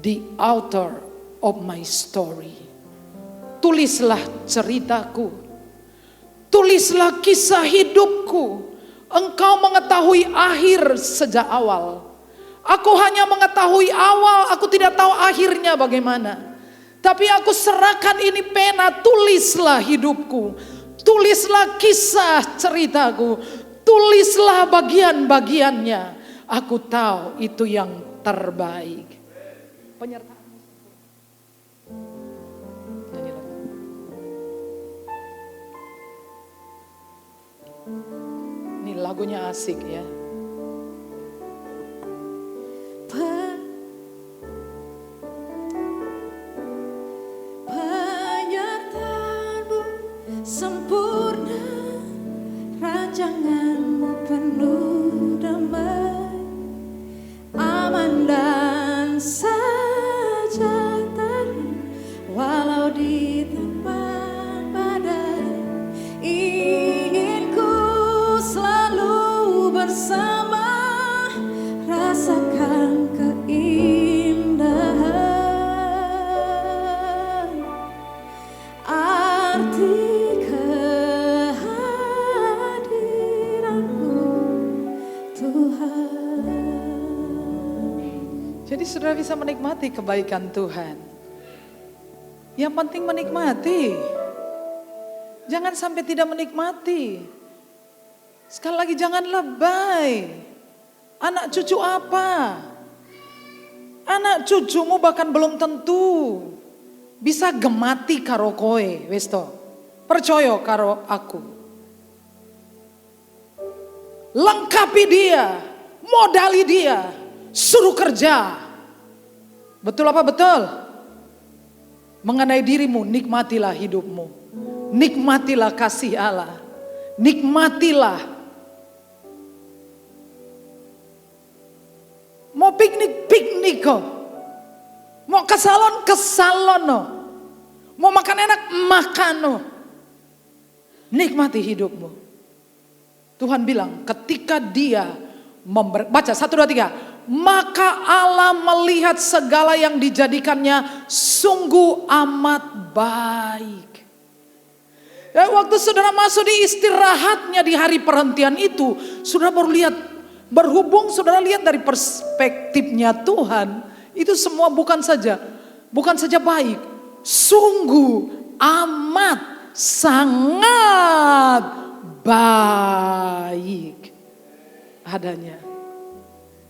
the author of my story. Tulislah ceritaku. Tulislah kisah hidupku. Engkau mengetahui akhir sejak awal. Aku hanya mengetahui awal, aku tidak tahu akhirnya bagaimana. Tapi aku serahkan ini pena, tulislah hidupku. Tulislah kisah ceritaku. Tulislah bagian-bagiannya. Aku tahu itu yang terbaik. Penyertaan. Ini lagunya asik ya. Penyertaanmu sempurna, rancanganmu penuh damai, aman dan sejahtera, walau di tempat badai. Ingin ku selalu bersama, rasakan keindahan arti kehadiranmu Tuhan. Jadi saudara bisa menikmati kebaikan Tuhan. Yang penting menikmati. Jangan sampai tidak menikmati. Sekali lagi jangan lebay. Anak cucu apa? Anak cucumu bahkan belum tentu bisa gemati karo koe, wis to. Percaya karo aku. Lengkapi dia, modali dia, suruh kerja. Betul apa betul? Mengenai dirimu, nikmatilah hidupmu. Nikmatilah kasih Allah. Nikmatilah. Mau piknik kok. Mau ke salon no. Mau makan enak, makan no. Nikmati hidupmu. Tuhan bilang ketika dia baca 1, 2, 3. Maka Allah melihat segala yang dijadikannya sungguh amat baik. Ya, waktu saudara masuk di istirahatnya di hari perhentian itu, saudara baru lihat, berhubung saudara lihat dari perspektifnya Tuhan, itu semua bukan saja baik, sungguh amat sangat baik adanya.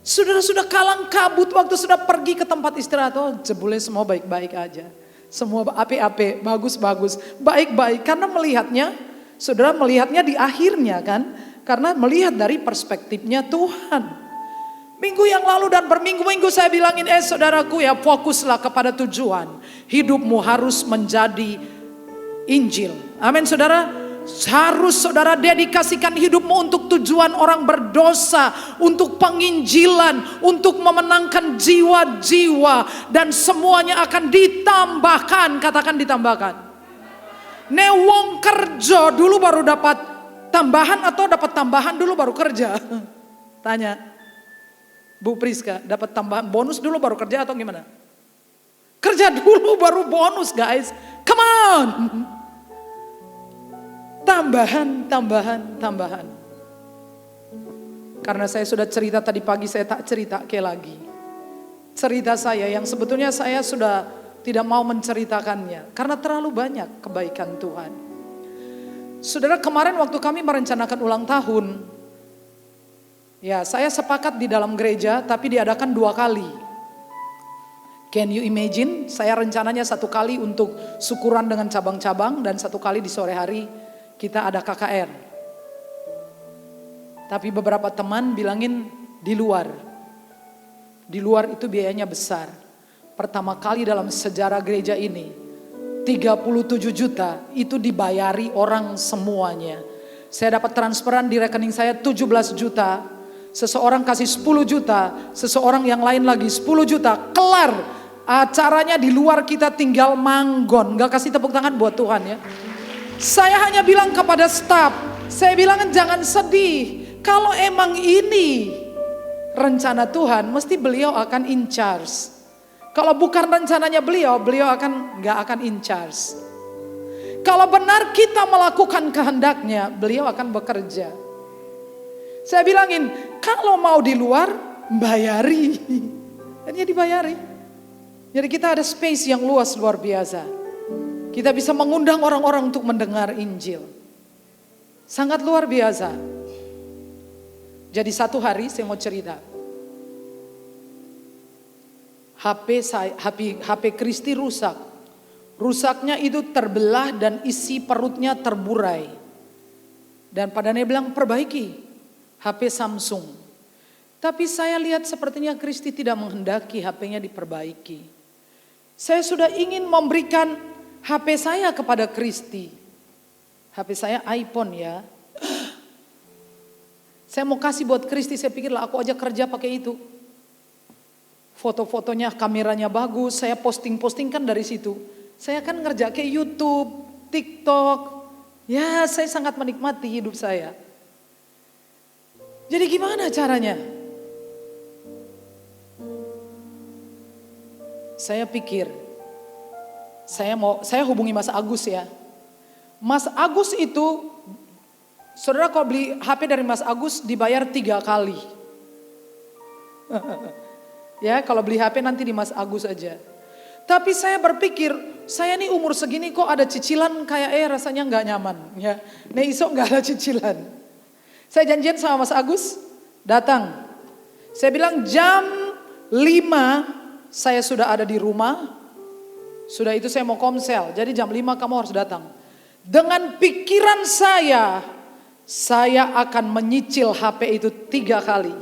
Saudara sudah kalang kabut waktu sudah pergi ke tempat istirahat, oh jebule semua baik-baik aja. Semua ape-ape, bagus-bagus, baik-baik. Karena melihatnya, saudara melihatnya di akhirnya kan. Karena melihat dari perspektifnya Tuhan. Minggu yang lalu dan berminggu-minggu saya bilangin, saudaraku ya fokuslah kepada tujuan. Hidupmu harus menjadi Injil. Amin saudara. Harus saudara dedikasikan hidupmu untuk tujuan orang berdosa, untuk penginjilan, untuk memenangkan jiwa-jiwa, dan semuanya akan ditambahkan. Katakan ditambahkan. Ne wong kerja dulu baru dapat tambahan atau dapat tambahan dulu baru kerja? Tanya Bu Priska, dapat tambahan bonus dulu baru kerja atau gimana? Kerja dulu baru bonus guys. Come on. Tambahan. Karena saya sudah cerita tadi pagi, saya tak cerita lagi. Cerita saya yang sebetulnya saya sudah tidak mau menceritakannya. Karena terlalu banyak kebaikan Tuhan. Saudara, kemarin waktu kami merencanakan ulang tahun, ya saya sepakat di dalam gereja tapi diadakan 2 kali. Can you imagine? Saya rencananya 1 kali untuk syukuran dengan cabang-cabang dan 1 kali di sore hari kita ada KKR. Tapi beberapa teman bilangin di luar. Di luar itu biayanya besar. Pertama kali dalam sejarah gereja ini 37 juta itu dibayari orang semuanya. Saya dapat transferan di rekening saya 17 juta. Seseorang kasih 10 juta, seseorang yang lain lagi 10 juta. Kelar. Acaranya di luar kita tinggal manggon. Gak kasih tepuk tangan buat Tuhan ya. Saya hanya bilang kepada staf, saya bilang jangan sedih. Kalau emang ini rencana Tuhan, mesti beliau akan in charge. Kalau bukan rencananya beliau gak akan in charge. Kalau benar kita melakukan kehendaknya, beliau akan bekerja. Saya bilangin, kalau mau di luar, bayari. Dan ya dibayari. Jadi kita ada space yang luas luar biasa. Kita bisa mengundang orang-orang untuk mendengar Injil. Sangat luar biasa. Jadi 1 hari saya mau cerita. HP Kristi rusak. Rusaknya itu terbelah dan isi perutnya terburai. Dan padanya bilang perbaiki HP Samsung. Tapi saya lihat sepertinya Kristi tidak menghendaki HP-nya diperbaiki. Saya sudah ingin memberikan HP saya kepada Kristi. HP saya iPhone ya. Saya mau kasih buat Kristi, saya pikirlah aku aja kerja pakai itu. Foto-fotonya, kameranya bagus, saya posting-postingkan dari situ. Saya kan ngerja ke YouTube, TikTok. Ya, saya sangat menikmati hidup saya. Jadi gimana caranya? Saya pikir, saya hubungi Mas Agus ya. Mas Agus itu, saudara kalau beli HP dari Mas Agus dibayar 3 kali. Ya kalau beli HP nanti di Mas Agus aja. Tapi saya berpikir, saya nih umur segini kok ada cicilan kayak rasanya nggak nyaman. Ya, nih iso nggak ada cicilan. Saya janjian sama Mas Agus, datang. Saya bilang jam 5 saya sudah ada di rumah. Sudah itu saya mau komsel, jadi jam 5 kamu harus datang. Dengan pikiran saya akan menyicil HP itu 3 kali.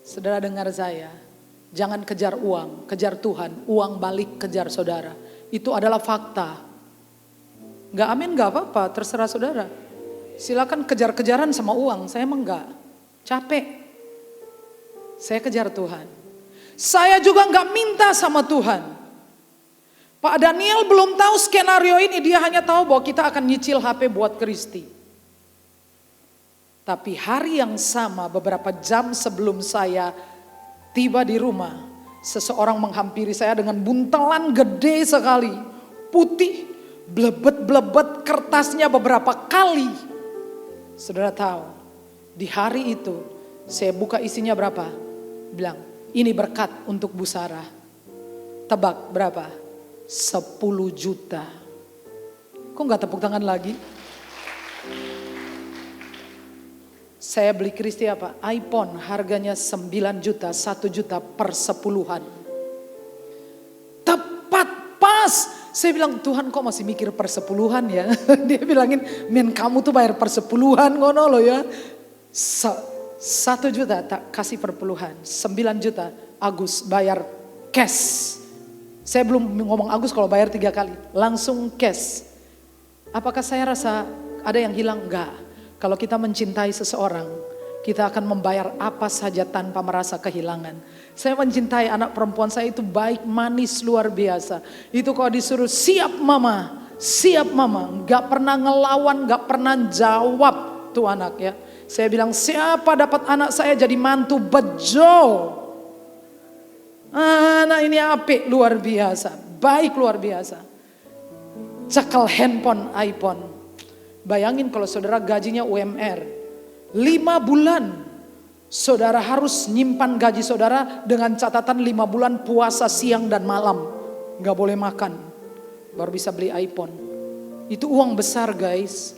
Saudara dengar saya. Jangan kejar uang, kejar Tuhan. Uang balik kejar saudara. Itu adalah fakta. Gak amin gak apa-apa, terserah saudara. Silakan kejar-kejaran sama uang, saya emang gak. Capek. Saya kejar Tuhan. Saya juga gak minta sama Tuhan. Pak Daniel belum tahu skenario ini, dia hanya tahu bahwa kita akan nyicil HP buat Kristi. Tapi hari yang sama beberapa jam sebelum saya tiba di rumah, seseorang menghampiri saya dengan buntelan gede sekali, putih, blebet-blebet, kertasnya beberapa kali. Saudara tahu, di hari itu saya buka isinya berapa? Bilang, ini berkat untuk Bu Sarah. Tebak berapa? 10 juta. Kok gak tepuk tangan lagi? Saya beli Kristi apa? iPhone harganya 9 juta, 1 juta per 10-an. Tepat pas. Saya bilang, Tuhan kok masih mikir per 10-an ya? Dia bilangin, men kamu tuh bayar per 10-an ngono loh ya. 1 juta tak kasih per puluhan. 9 juta Agus bayar cash. Saya belum ngomong Agus kalau bayar 3 kali. Langsung cash. Apakah saya rasa ada yang hilang? Enggak. Kalau kita mencintai seseorang, kita akan membayar apa saja tanpa merasa kehilangan. Saya mencintai anak perempuan saya itu baik, manis, luar biasa. Itu kalau disuruh siap mama, gak pernah ngelawan, gak pernah jawab tuh anak ya. Saya bilang siapa dapat anak saya jadi mantu bejo. Anak ini apik luar biasa, baik luar biasa. Cekel handphone, iPhone. Bayangin kalau saudara gajinya UMR 5 bulan saudara harus nyimpan gaji saudara dengan catatan 5 bulan puasa siang dan malam. Gak boleh makan, baru bisa beli iPhone. Itu uang besar guys.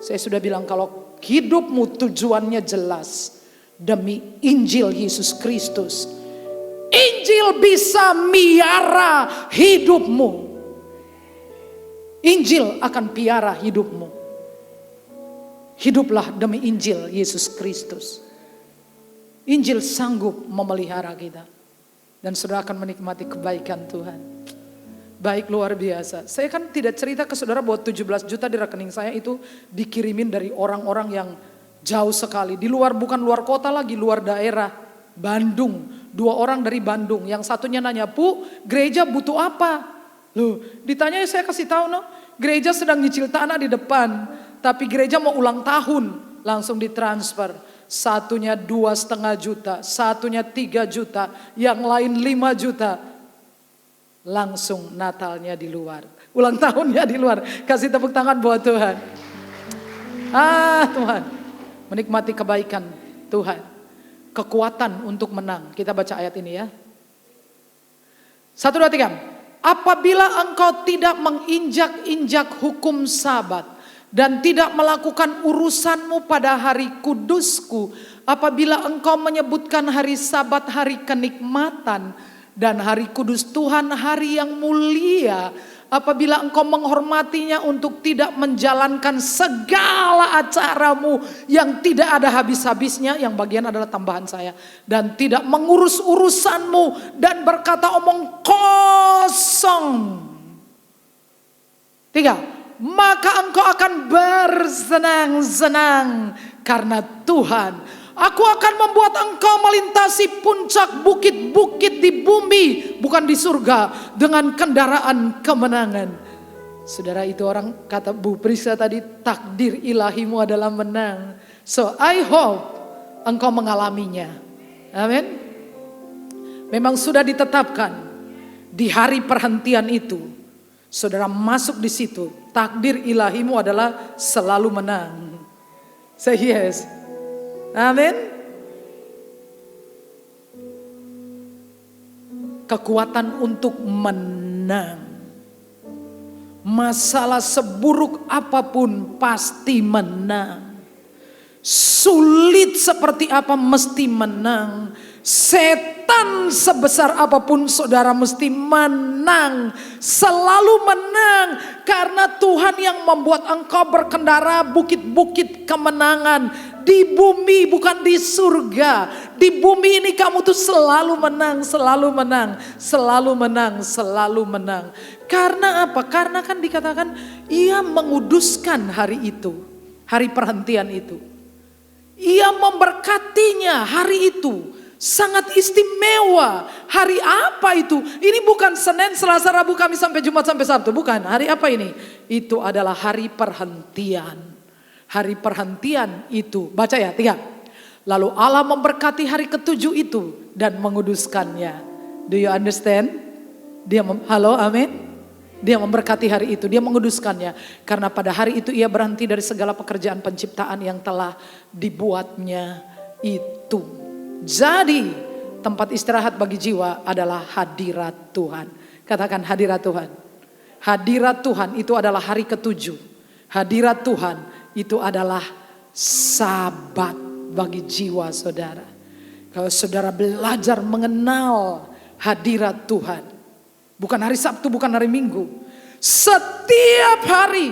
Saya sudah bilang kalau hidupmu tujuannya jelas demi Injil Yesus Kristus, Injil bisa miara hidupmu. Injil akan piara hidupmu. Hiduplah demi Injil Yesus Kristus. Injil sanggup memelihara kita. Dan saudara akan menikmati kebaikan Tuhan. Baik luar biasa. Saya kan tidak cerita ke saudara bahwa 17 juta di rekening saya itu dikirimin dari orang-orang yang jauh sekali. Di luar, bukan luar kota lagi, luar daerah. Bandung. 2 orang dari Bandung. Yang satunya nanya, Bu, gereja butuh apa? Loh, ditanya saya kasih tahu gereja sedang nyicil tanah di depan, tapi gereja mau ulang tahun, langsung ditransfer. Satunya 2,5 juta, satunya 3 juta, yang lain 5 juta. Langsung Natalnya di luar, ulang tahunnya di luar. Kasih tepuk tangan buat Tuhan. Tuhan, menikmati kebaikan Tuhan. Kekuatan untuk menang. Kita baca ayat ini ya. 1, 2, 3. Apabila engkau tidak menginjak-injak hukum Sabat dan tidak melakukan urusanmu pada hari kudusku, apabila engkau menyebutkan hari Sabat hari kenikmatan dan hari kudus Tuhan hari yang mulia, apabila engkau menghormatinya untuk tidak menjalankan segala acaramu yang tidak ada habis-habisnya, yang bagian adalah tambahan saya, dan tidak mengurus urusanmu dan berkata omong kosong. 3. Maka engkau akan bersenang-senang karena Tuhan. Aku akan membuat engkau melintasi puncak bukit-bukit di bumi, bukan di surga, dengan kendaraan kemenangan. Saudara, itu orang kata Bu Prisa tadi, takdir ilahimu adalah menang. So I hope engkau mengalaminya. Amin. Memang sudah ditetapkan di hari perhentian itu. Saudara masuk di situ, takdir ilahimu adalah selalu menang. Say yes. Amin. kekuatan untuk menang. Masalah seburuk apapun pasti menang. Sulit seperti apa mesti menang. Setan sebesar apapun saudara mesti menang. Selalu menang. Karena Tuhan yang membuat engkau berkendara bukit-bukit kemenangan. Di bumi bukan di surga. Di bumi ini kamu tuh selalu menang, selalu menang, selalu menang, selalu menang. Karena apa? Karena kan dikatakan ia menguduskan hari itu. Hari perhentian itu. Ia memberkatinya hari itu. Sangat istimewa. Hari apa itu? Ini bukan Senin, Selasa, Rabu, Kamis sampai Jumat sampai Sabtu. Bukan. Hari apa ini? Itu adalah hari perhentian. Hari perhentian itu. Baca ya, 3. Lalu Allah memberkati hari ketujuh itu dan menguduskannya. Do you understand? Halo, amin. Dia memberkati hari itu, dia menguduskannya. Karena pada hari itu ia berhenti dari segala pekerjaan penciptaan yang telah dibuatnya itu. Jadi tempat istirahat bagi jiwa adalah hadirat Tuhan. Katakan hadirat Tuhan. Hadirat Tuhan itu adalah hari ketujuh. Hadirat Tuhan itu adalah sabat bagi jiwa saudara. Kalau saudara belajar mengenal hadirat Tuhan. Bukan hari Sabtu, bukan hari Minggu. Setiap hari.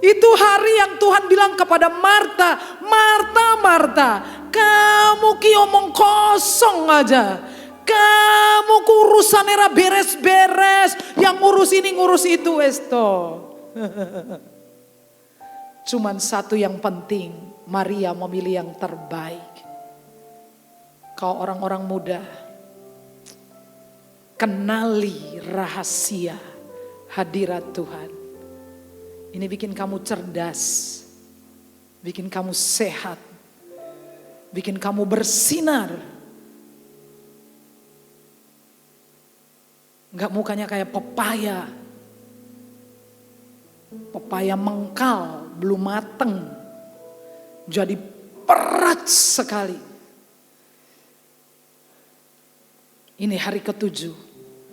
Itu hari yang Tuhan bilang kepada Marta. Marta, Marta. Kamu omong kosong aja. Kamu urusan era beres-beres. Yang ngurus ini ngurus itu esto. Cuman satu yang penting. Maria memilih yang terbaik. Kau orang-orang muda. Kenali rahasia hadirat Tuhan. Ini bikin kamu cerdas. Bikin kamu sehat. Bikin kamu bersinar. Enggak mukanya kayak pepaya. Pepaya mengkal, belum mateng. Jadi berat sekali. Ini hari ketujuh,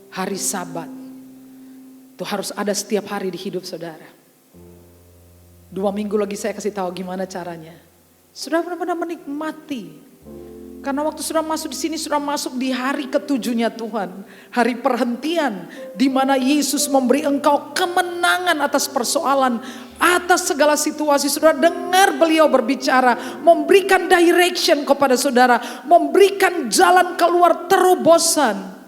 hari Sabat. Itu harus ada setiap hari di hidup saudara. 2 minggu lagi saya kasih tahu gimana caranya. Saudara benar-benar menikmati. Karena waktu sudah masuk di sini, sudah masuk di hari ketujuhnya Tuhan. Hari perhentian di mana Yesus memberi engkau kemenangan atas persoalan, atas segala situasi. Saudara dengar beliau berbicara, memberikan direction kepada saudara, memberikan jalan keluar terobosan.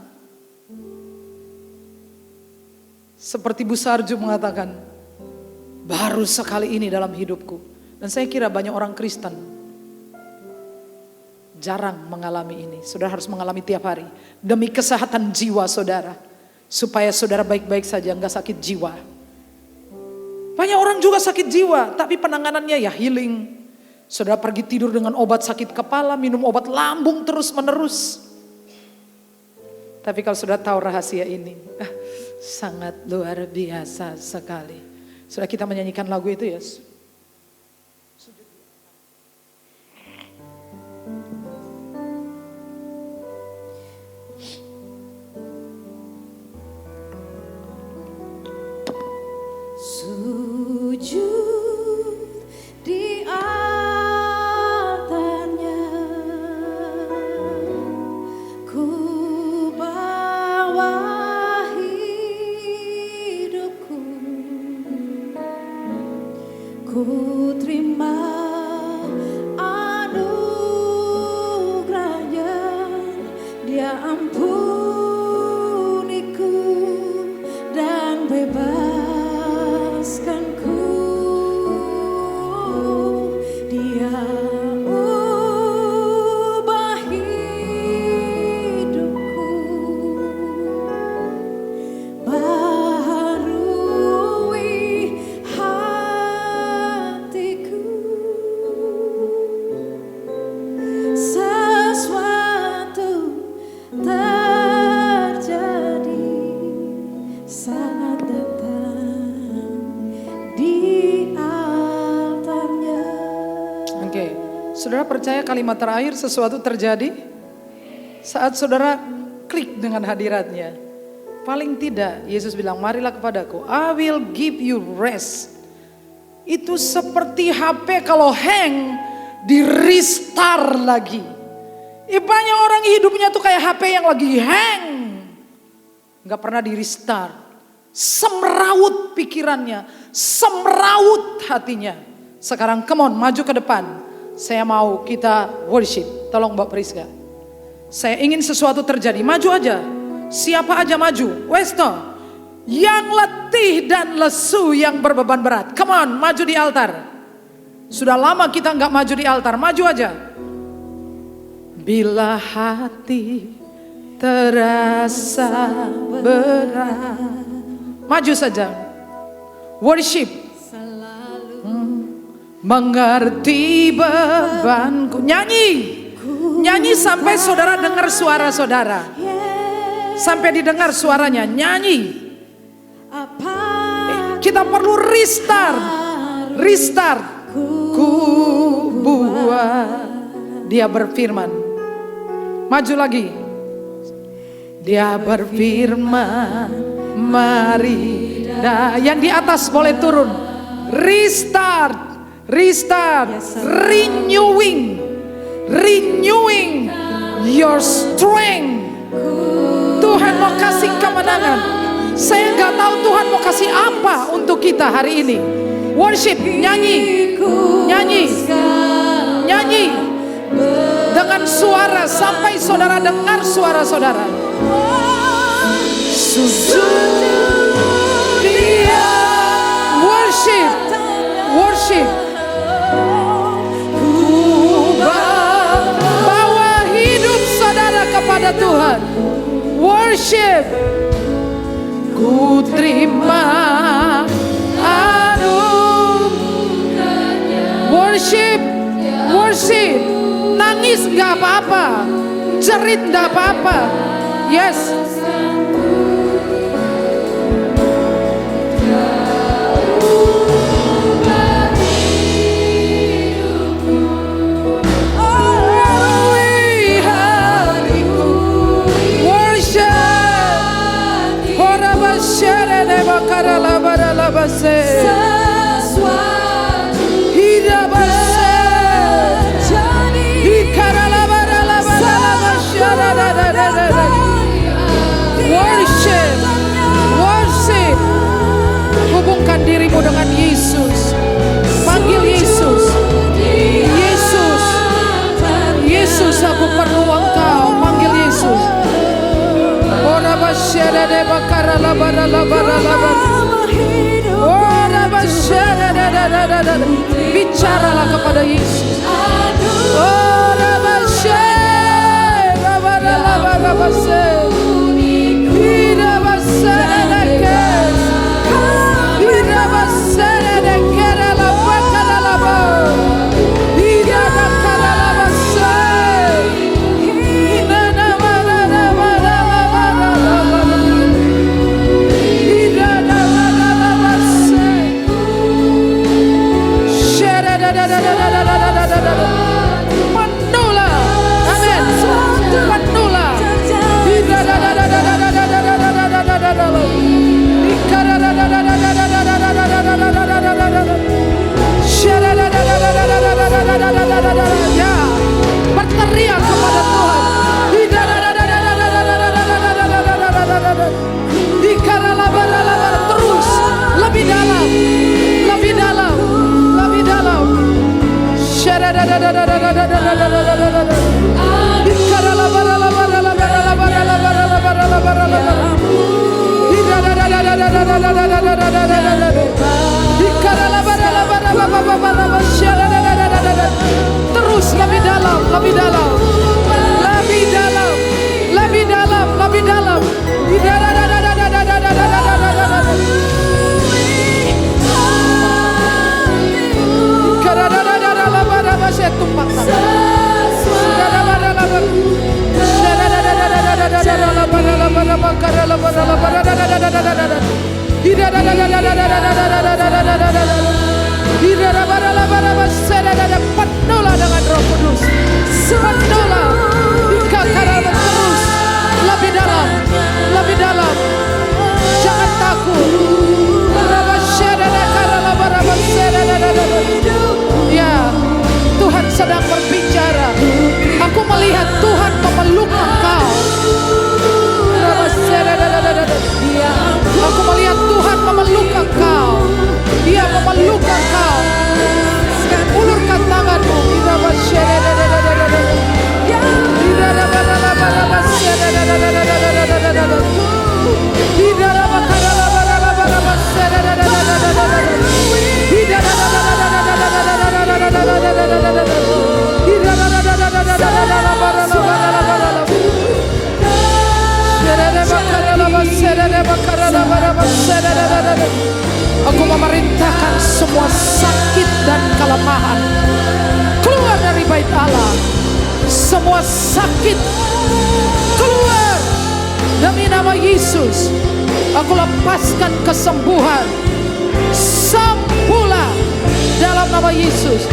Seperti Bu Sarju mengatakan, baru sekali ini dalam hidupku. Dan saya kira banyak orang Kristen jarang mengalami ini. Saudara harus mengalami tiap hari. Demi kesehatan jiwa saudara. Supaya saudara baik-baik saja, enggak sakit jiwa. Banyak orang juga sakit jiwa, tapi penanganannya ya healing. Saudara pergi tidur dengan obat sakit kepala, minum obat lambung terus menerus. Tapi kalau saudara tahu rahasia ini, sangat luar biasa sekali. Saudara kita menyanyikan lagu itu ya. Sujud di altarnya, ku bawa hidupku, ku terima anugerahnya, dia ampuniku dan bebas. Dia ubah hidupku, baharui hatiku. Sesuatu terjadi saat datang di altarnya. Saudara percaya kalimat terakhir sesuatu terjadi? Saat saudara klik dengan hadiratnya. Paling tidak Yesus bilang, marilah kepadaku, I will give you rest. Itu seperti HP kalau hang, di restart lagi. Banyak orang hidupnya tuh kayak HP yang lagi hang, gak pernah di restart. Semeraut pikirannya, semeraut hatinya. Sekarang come on, maju ke depan. Saya mau kita worship. Tolong Mbak Priska. Saya ingin sesuatu terjadi, maju aja. Siapa aja maju. Westo, yang letih dan lesu, yang berbeban berat. Come on, maju di altar. Sudah lama kita nggak maju di altar, maju aja. Bila hati terasa berat, maju saja. Worship. Mengerti bebanku. Nyanyi sampai saudara dengar suara saudara. Sampai didengar suaranya, nyanyi. Kita perlu restart. Ku buat. Dia berfirman. Maju lagi. Dia berfirman, mari. Yang di atas boleh turun. Restart, renewing your strength. Tuhan mau kasih kemenangan. Saya nggak tahu Tuhan mau kasih apa untuk kita hari ini. Worship, nyanyi dengan suara sampai saudara dengar suara saudara. Sujud dia, worship. Bawa hidup saudara kepada Tuhan. Worship. Ku terima anugerahnya. Worship. Nangis gak apa-apa, jerit gak apa-apa. Yes. Worship. Hubungkan dirimu dengan Yesus. Panggil Yesus. Yesus, aku perlu Engkau. Panggil Yesus. Ora basyara de bakara labara. Bicaralah kepada Yesus. Berteriak kepada Tuhan. Terus lebih dalam. Terus lebih dalam. Penuhlah dengan Roh Kudus. Penuhlah. Terus lebih dalam. melihat Tuhan memeluk engkau. Aku melihat Tuhan memeluk engkau. Dia memeluk engkau. Ulurkan tanganmu. Aku memerintahkan semua sakit dan kelemahan keluar dari bait Allah. Semua sakit keluar demi nama Yesus. Aku lepaskan kesembuhan. Sembuhlah dalam nama Yesus.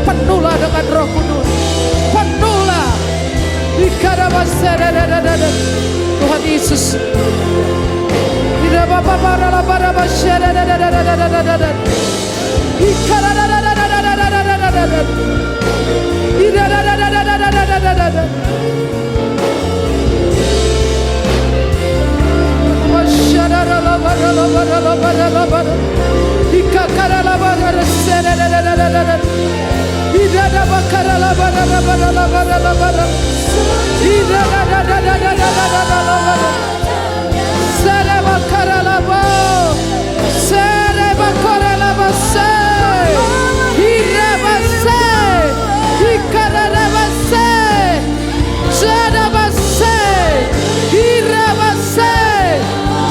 Penuhlah dengan Roh Kudus. Penuhlah. Tuhan Yesus.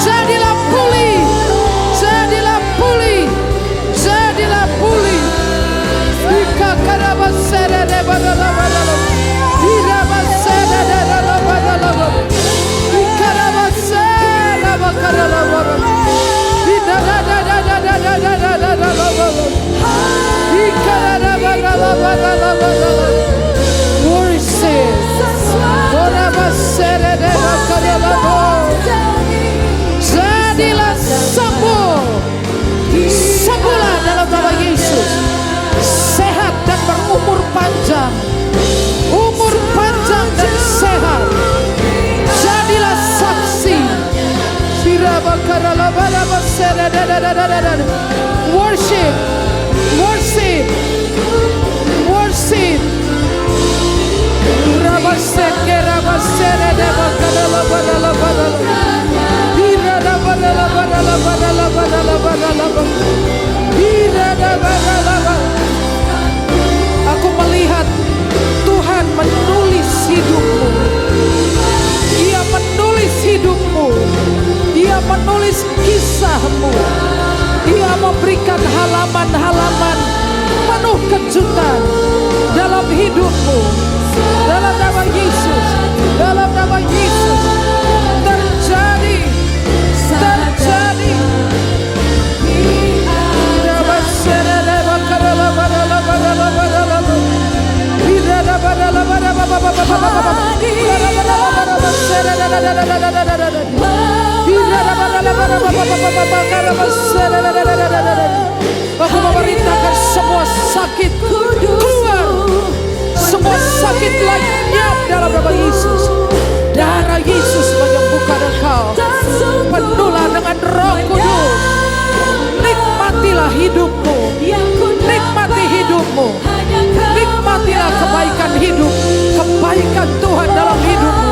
Jadilah pulih, jadilah pulih, jadilah pulih. Jadilah sembuh. Sembuhlah dalam nama Yesus. Sehat dan berumur panjang. Umur panjang dan sehat. Jadilah saksi. Worship. Worship. Worship. Aku melihat Tuhan menulis hidupmu. Dia menulis hidupmu. Dia menulis kisahmu. Dia memberikan halaman-halaman penuh kejutan dalam hidupmu. Dalam nama Yesus. Dalam nama Yesus. Terjadi. Terjadi. Aku memerintahkan semua sakit keluar. Semua sakit lenyap dalam nama Yesus. Darah Yesus menyembuhkan engkau. Penuhlah dengan Roh Kudus. Nikmatilah hidupmu. Nikmati hidupmu. Nikmatilah kebaikan hidup. Kebaikan Tuhan dalam hidupmu.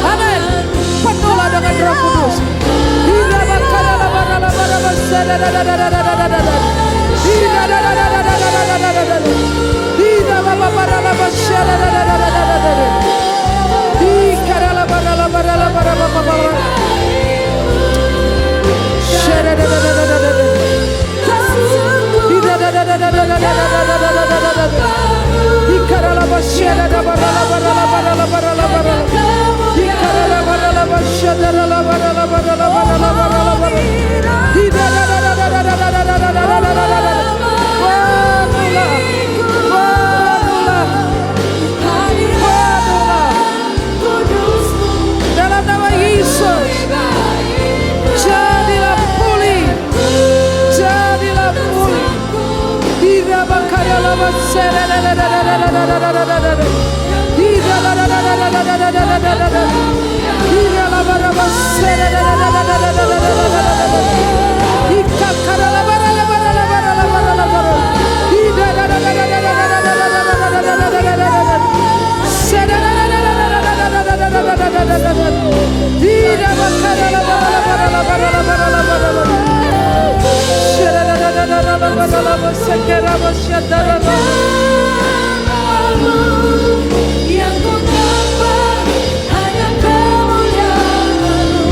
Amin. Penuhlah dengan Roh Kudus. Di Dalam nama Yesus, jadilah pulih, jadilah pulih. Tidak bakal lama yang ku dapat hanya kemuliaan-Mu,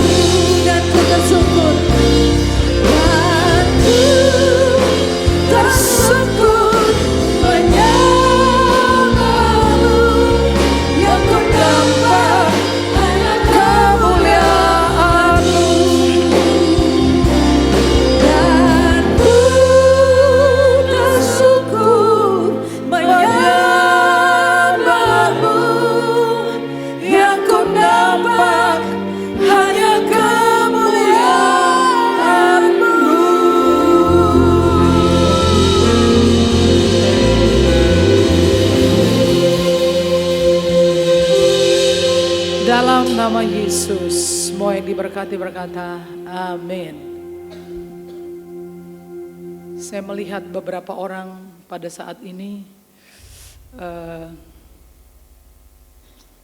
dan ku bersyukur, dan ku tersyukur menyembah-Mu, yang ku dapat hanya kemuliaan-Mu, dan ku tersyukur menyembah-Mu, yang ku dapat hanya kemuliaan-Mu. Dalam nama Yesus, semua yang diberkati berkata amin. Saya melihat beberapa orang pada saat ini,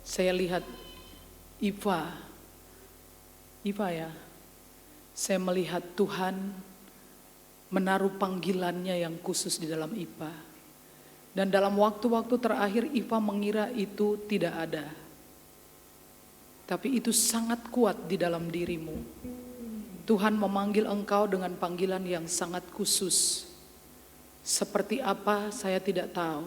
saya lihat Iva ya, saya melihat Tuhan menaruh panggilannya yang khusus di dalam Iva. Dan dalam waktu-waktu terakhir Iva mengira itu tidak ada. Tapi itu sangat kuat di dalam dirimu. Tuhan memanggil engkau dengan panggilan yang sangat khusus. Seperti apa saya tidak tahu.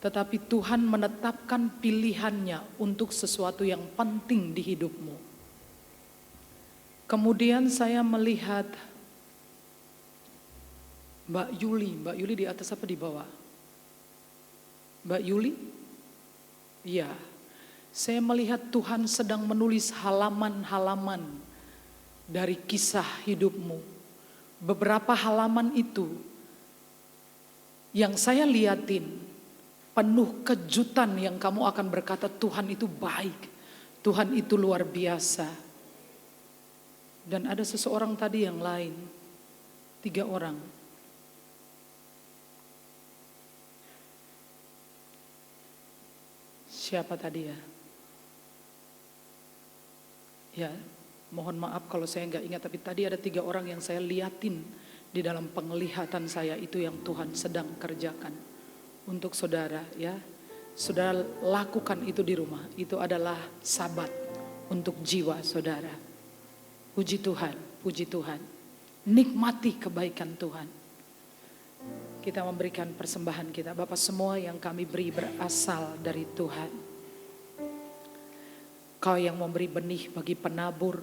Tetapi Tuhan menetapkan pilihannya untuk sesuatu yang penting di hidupmu. Kemudian saya melihat Mbak Yuli di atas apa di bawah? Mbak Yuli? Iya. Saya melihat Tuhan sedang menulis halaman-halaman dari kisah hidupmu. Beberapa halaman itu yang saya liatin penuh kejutan yang kamu akan berkata Tuhan itu baik, Tuhan itu luar biasa. Dan ada seseorang tadi yang lain, 3 orang. Siapa tadi ya? Ya, mohon maaf kalau saya nggak ingat, tapi tadi ada 3 orang yang saya liatin di dalam penglihatan saya, itu yang Tuhan sedang kerjakan untuk saudara ya. Saudara lakukan itu di rumah, itu adalah sabat untuk jiwa saudara. Puji Tuhan, puji Tuhan. Nikmati kebaikan Tuhan. Kita memberikan persembahan kita. Bapak, semua yang kami beri berasal dari Tuhan. Kau yang memberi benih bagi penabur.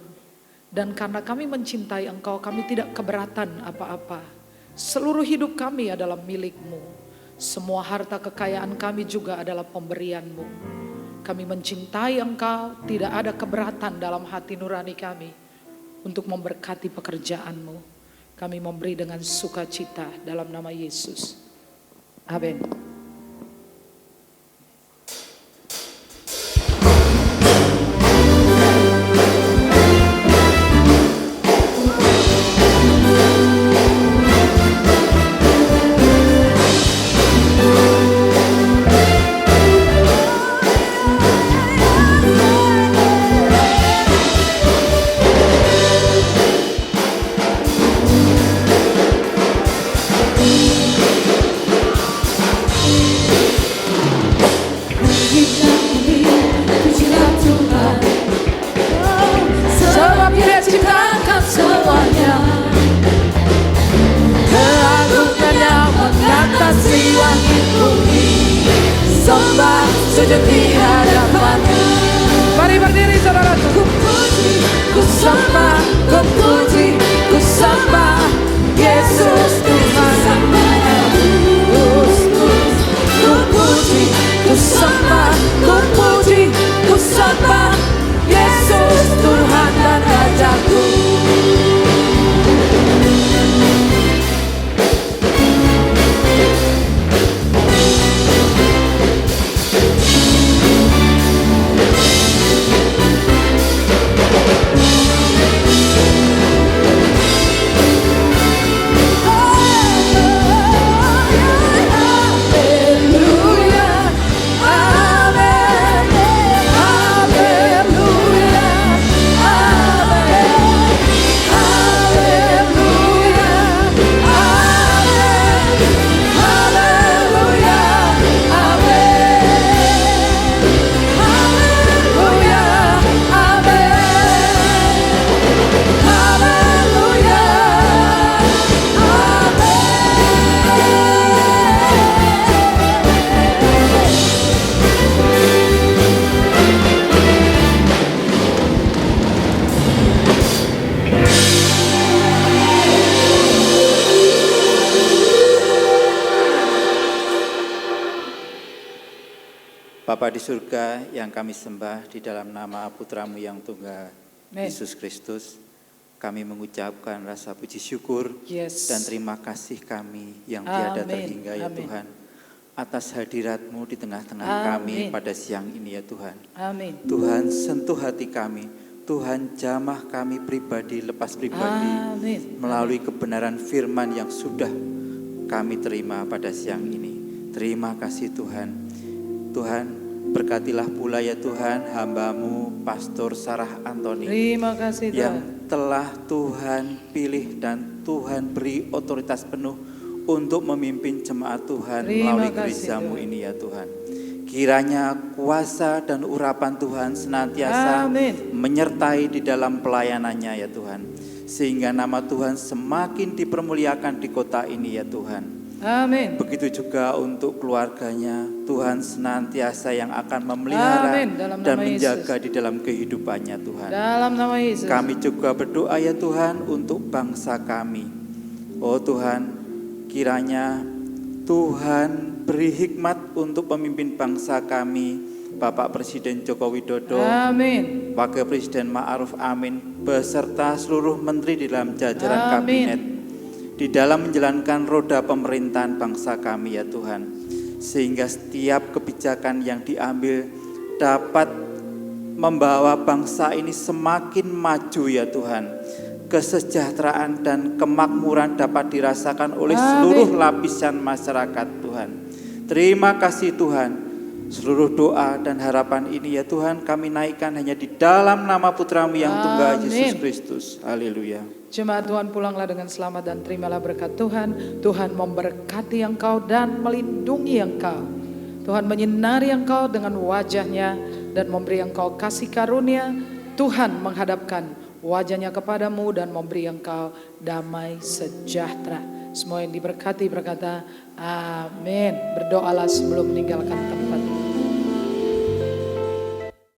Dan karena kami mencintai Engkau, kami tidak keberatan apa-apa. Seluruh hidup kami adalah milik-Mu. Semua harta kekayaan kami juga adalah pemberian-Mu. Kami mencintai Engkau, tidak ada keberatan dalam hati nurani kami untuk memberkati pekerjaan-Mu. Kami memberi dengan sukacita dalam nama Yesus. Amin. sujud di hadapan-Mu. Mari berdiri saudara. Ku puji, ku sembah, ku puji, ku sembah Yesus Tuhan. Ku puji, ku sembah, ku puji, ku sembah Yesus Tuhan dan Rajaku. Bapa di surga yang kami sembah di dalam nama Putra-Mu yang tunggal, Amen. Yesus Kristus, kami mengucapkan rasa puji syukur dan terima kasih kami yang tiada terhingga ya Amen. Tuhan, atas hadirat-Mu di tengah-tengah kami pada siang ini ya Tuhan. Amin. Tuhan sentuh hati kami, Tuhan jamah kami pribadi lepas pribadi Amin. melalui kebenaran firman yang sudah kami terima pada siang ini. Terima kasih Tuhan. Tuhan, berkatilah pula ya Tuhan hamba-Mu Pastor Sarah Antoni Terima kasih yang Tuhan. telah Tuhan pilih dan Tuhan beri otoritas penuh untuk memimpin jemaat Tuhan Terima melalui kasih, gereja-Mu Tuhan. ini ya Tuhan. Kiranya kuasa dan urapan Tuhan senantiasa Amin. menyertai di dalam pelayanannya ya Tuhan. Sehingga nama Tuhan semakin dipermuliakan di kota ini ya Tuhan. Amin. Begitu juga untuk keluarganya, Tuhan senantiasa yang akan memelihara Amin. Dalam dan nama menjaga Yesus. di dalam kehidupannya Tuhan. Dalam nama Yesus. Kami juga berdoa ya Tuhan untuk bangsa kami. Oh Tuhan, kiranya Tuhan beri hikmat untuk pemimpin bangsa kami, Bapak Presiden Joko Widodo, Amin. Wakil Presiden Ma'ruf Amin, beserta seluruh menteri di dalam jajaran Amin. kabinet, di dalam menjalankan roda pemerintahan bangsa kami ya Tuhan. Sehingga setiap kebijakan yang diambil dapat membawa bangsa ini semakin maju ya Tuhan. Kesejahteraan dan kemakmuran dapat dirasakan oleh seluruh lapisan masyarakat Tuhan. Terima kasih Tuhan. Seluruh doa dan harapan ini ya Tuhan kami naikkan hanya di dalam nama Putra-Mu yang tunggal Yesus Kristus. Haleluya. Jemaat Tuhan, pulanglah dengan selamat dan terimalah berkat Tuhan. Tuhan memberkati engkau dan melindungi engkau. Tuhan menyinari engkau dengan wajahnya dan memberi engkau kasih karunia. Tuhan menghadapkan wajahnya kepadamu dan memberi engkau damai sejahtera. Semua yang diberkati berkata amin. Berdoalah sebelum meninggalkan tempat.